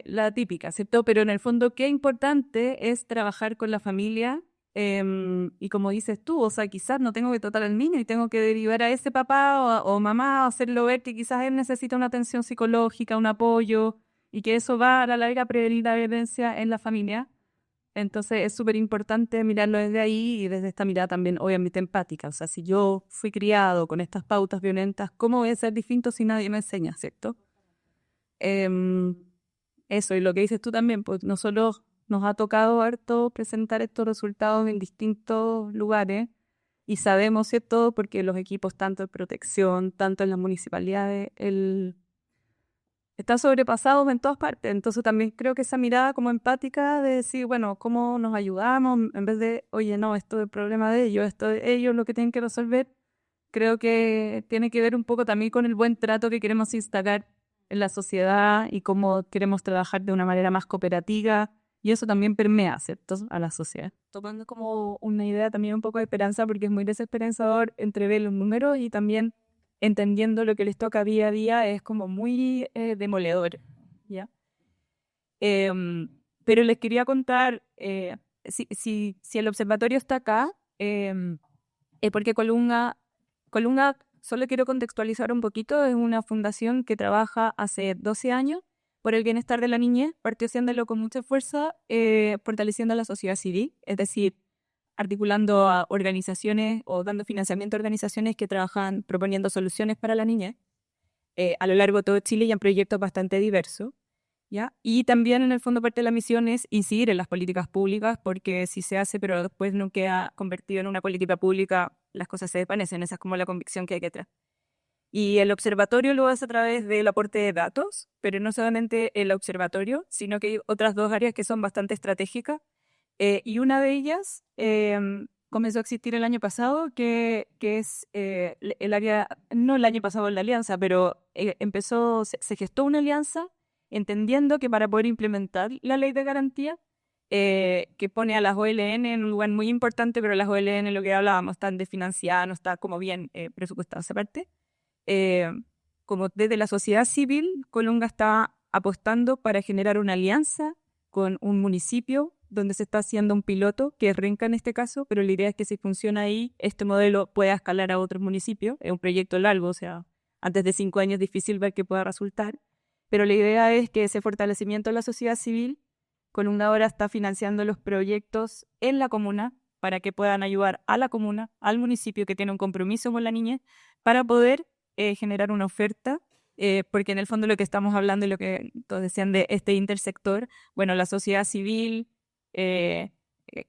La típica, ¿cierto? Pero en el fondo, qué importante es trabajar con la familia. Y como dices tú, o sea, quizás no tengo que tratar al niño y tengo que derivar a ese papá o mamá, o hacerlo ver que quizás él necesita una atención psicológica, un apoyo, y que eso va a la larga a prevenir la violencia en la familia. Entonces es súper importante mirarlo desde ahí y desde esta mirada también obviamente empática. O sea, si yo fui criado con estas pautas violentas, ¿cómo voy a ser distinto si nadie me enseña, ¿cierto? Eso, y lo que dices tú también, pues nosotros nos ha tocado harto presentar estos resultados en distintos lugares y sabemos, ¿cierto?, porque los equipos tanto de protección, tanto en las municipalidades, están sobrepasados en todas partes. Entonces también creo que esa mirada como empática de decir, bueno, ¿cómo nos ayudamos? En vez de, oye, no, esto es el problema de ellos, esto es ellos lo que tienen que resolver, creo que tiene que ver un poco también con el buen trato que queremos instalar en la sociedad y cómo queremos trabajar de una manera más cooperativa. Y eso también permea, ¿cierto?, a la sociedad. Tomando como una idea también un poco de esperanza, porque es muy desesperanzador entrever los números y también entendiendo lo que les toca día a día es como muy demoledor, ¿ya? Pero les quería contar, si el observatorio está acá, es porque Colunga, solo quiero contextualizar un poquito, es una fundación que trabaja hace 12 años por el bienestar de la niñez, partió haciéndolo con mucha fuerza, fortaleciendo a la sociedad civil, es decir, articulando a organizaciones o dando financiamiento a organizaciones que trabajan proponiendo soluciones para la niñez a lo largo de todo Chile y en proyectos bastante diversos, ¿ya? Y también en el fondo parte de la misión es incidir en las políticas públicas, porque si se hace pero después no queda convertido en una política pública, las cosas se desvanecen, esa es como la convicción que hay que traer. Y el observatorio lo hace a través del aporte de datos, pero no solamente el observatorio, sino que hay otras dos áreas que son bastante estratégicas. Y una de ellas comenzó a existir el año pasado, que es el área, no el año pasado en la alianza, pero se gestó una alianza entendiendo que para poder implementar la ley de garantía, que pone a las OLN en un lugar muy importante, pero las OLN, lo que hablábamos, están desfinanciadas, no está como bien presupuestada esa parte. Como desde la sociedad civil, Colunga está apostando para generar una alianza con un municipio donde se está haciendo un piloto, que es Renca en este caso, pero la idea es que si funciona ahí, este modelo pueda escalar a otros municipios. Es un proyecto largo, o sea, antes de 5 años es difícil ver que pueda resultar, pero la idea es que ese fortalecimiento de la sociedad civil, Colunga ahora está financiando los proyectos en la comuna para que puedan ayudar a la comuna, al municipio que tiene un compromiso con la niñez, para poder generar una oferta, porque en el fondo lo que estamos hablando y lo que todos decían de este intersector, bueno, la sociedad civil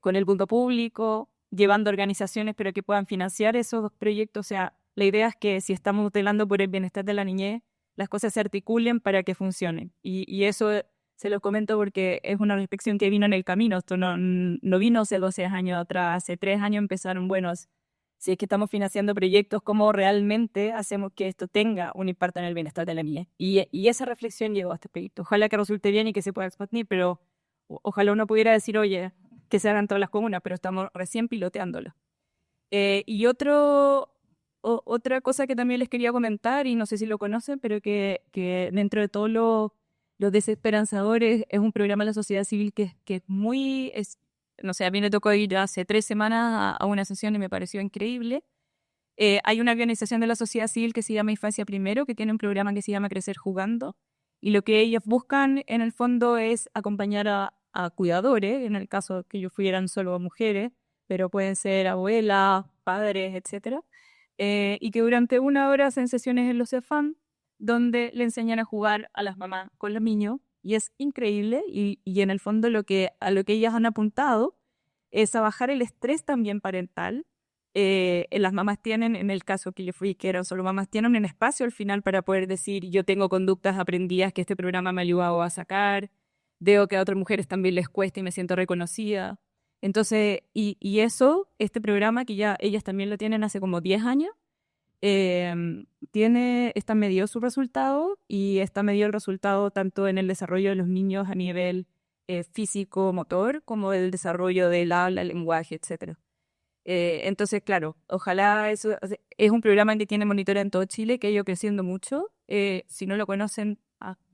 con el mundo público, llevando organizaciones pero que puedan financiar esos proyectos. O sea, la idea es que si estamos velando por el bienestar de la niñez, las cosas se articulen para que funcionen. Y eso se lo comento porque es una reflexión que vino en el camino. Esto no vino hace 12 años atrás. Hace 3 años empezaron, bueno, si es que estamos financiando proyectos, ¿cómo realmente hacemos que esto tenga un impacto en el bienestar de la niñez? Y esa reflexión llegó a este proyecto. Ojalá que resulte bien y que se pueda expandir, pero ojalá uno pudiera decir, oye, que se hagan todas las comunas, pero estamos recién piloteándolo. Y otra cosa que también les quería comentar, y no sé si lo conocen, pero que dentro de todos los desesperanzadores es un programa de la sociedad civil que es muy... no sé, a mí me tocó ir hace 3 semanas a una sesión y me pareció increíble. Hay una organización de la sociedad civil que se llama Infancia Primero, que tiene un programa que se llama Crecer Jugando, y lo que ellos buscan en el fondo es acompañar a cuidadores, en el caso que yo fui eran solo mujeres, pero pueden ser abuelas, padres, etcétera, y que durante 1 hora hacen sesiones en los CEFAM, donde le enseñan a jugar a las mamás con los niños, y es increíble, y en el fondo a lo que ellas han apuntado es a bajar el estrés también parental. Las mamás tienen, en el caso que yo fui, que eran solo mamás, tienen un espacio al final para poder decir, yo tengo conductas aprendidas que este programa me ha ayudado a sacar, veo que a otras mujeres también les cuesta y me siento reconocida. Entonces, y eso, este programa que ya ellas también lo tienen hace como 10 años, está medido su resultado y está medido el resultado tanto en el desarrollo de los niños a nivel físico, motor, como el desarrollo del habla, el lenguaje, etc. Entonces, claro, ojalá eso es un programa que tiene monitora en todo Chile, que ha ido creciendo mucho. Si no lo conocen,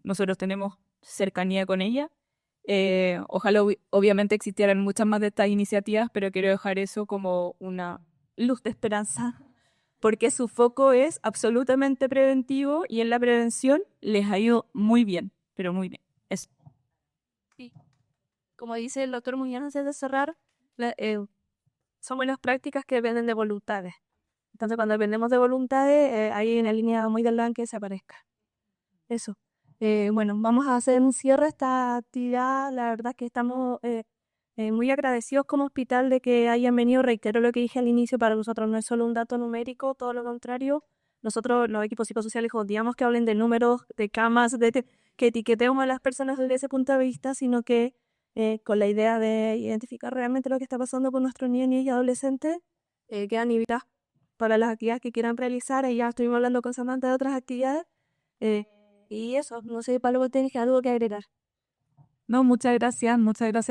nosotros tenemos cercanía con ella. Ojalá obviamente existieran muchas más de estas iniciativas, pero quiero dejar eso como una luz de esperanza, porque su foco es absolutamente preventivo y en la prevención les ha ido muy bien, pero muy bien. Eso. Sí. Como dice el doctor Muñoz antes de cerrar, son buenas prácticas que dependen de voluntades. Entonces, cuando dependemos de voluntades, hay una línea muy delgada que desaparezca. Eso. Bueno, vamos a hacer un cierre de esta actividad. La verdad es que estamos muy agradecidos como hospital de que hayan venido. Reitero lo que dije al inicio, para nosotros no es solo un dato numérico, todo lo contrario. Nosotros, los equipos psicosociales, odiamos que hablen de números, de camas, que etiquetemos a las personas desde ese punto de vista, sino que con la idea de identificar realmente lo que está pasando con nuestros niños y adolescentes, quedan invitados para las actividades que quieran realizar. Y ya estuvimos hablando con Samantha de otras actividades. Y eso, no sé, Pablo, ¿tienes algo que agregar? No, muchas gracias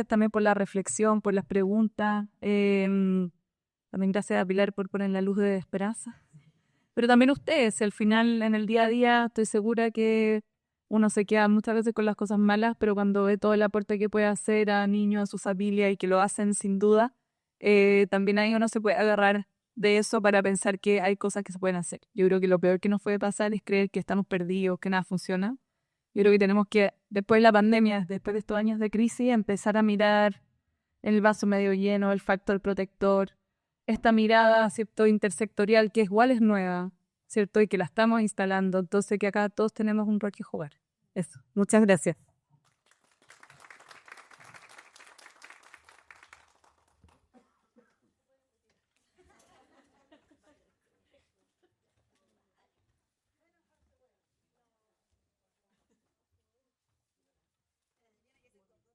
también por la reflexión, por las preguntas. También gracias a Pilar por poner la luz de esperanza. Pero también ustedes, al final, en el día a día, estoy segura que uno se queda muchas veces con las cosas malas, pero cuando ve todo el aporte que puede hacer a niños, a su familia y que lo hacen sin duda, también ahí uno se puede agarrar de eso para pensar que hay cosas que se pueden hacer. Yo creo que lo peor que nos puede pasar es creer que estamos perdidos, que nada funciona. Yo creo que tenemos que, después de la pandemia, después de estos años de crisis, empezar a mirar el vaso medio lleno, el factor protector, esta mirada, ¿cierto?, intersectorial, que igual es nueva, ¿cierto?, y que la estamos instalando. Entonces, que acá todos tenemos un rol que jugar. Eso. Muchas gracias.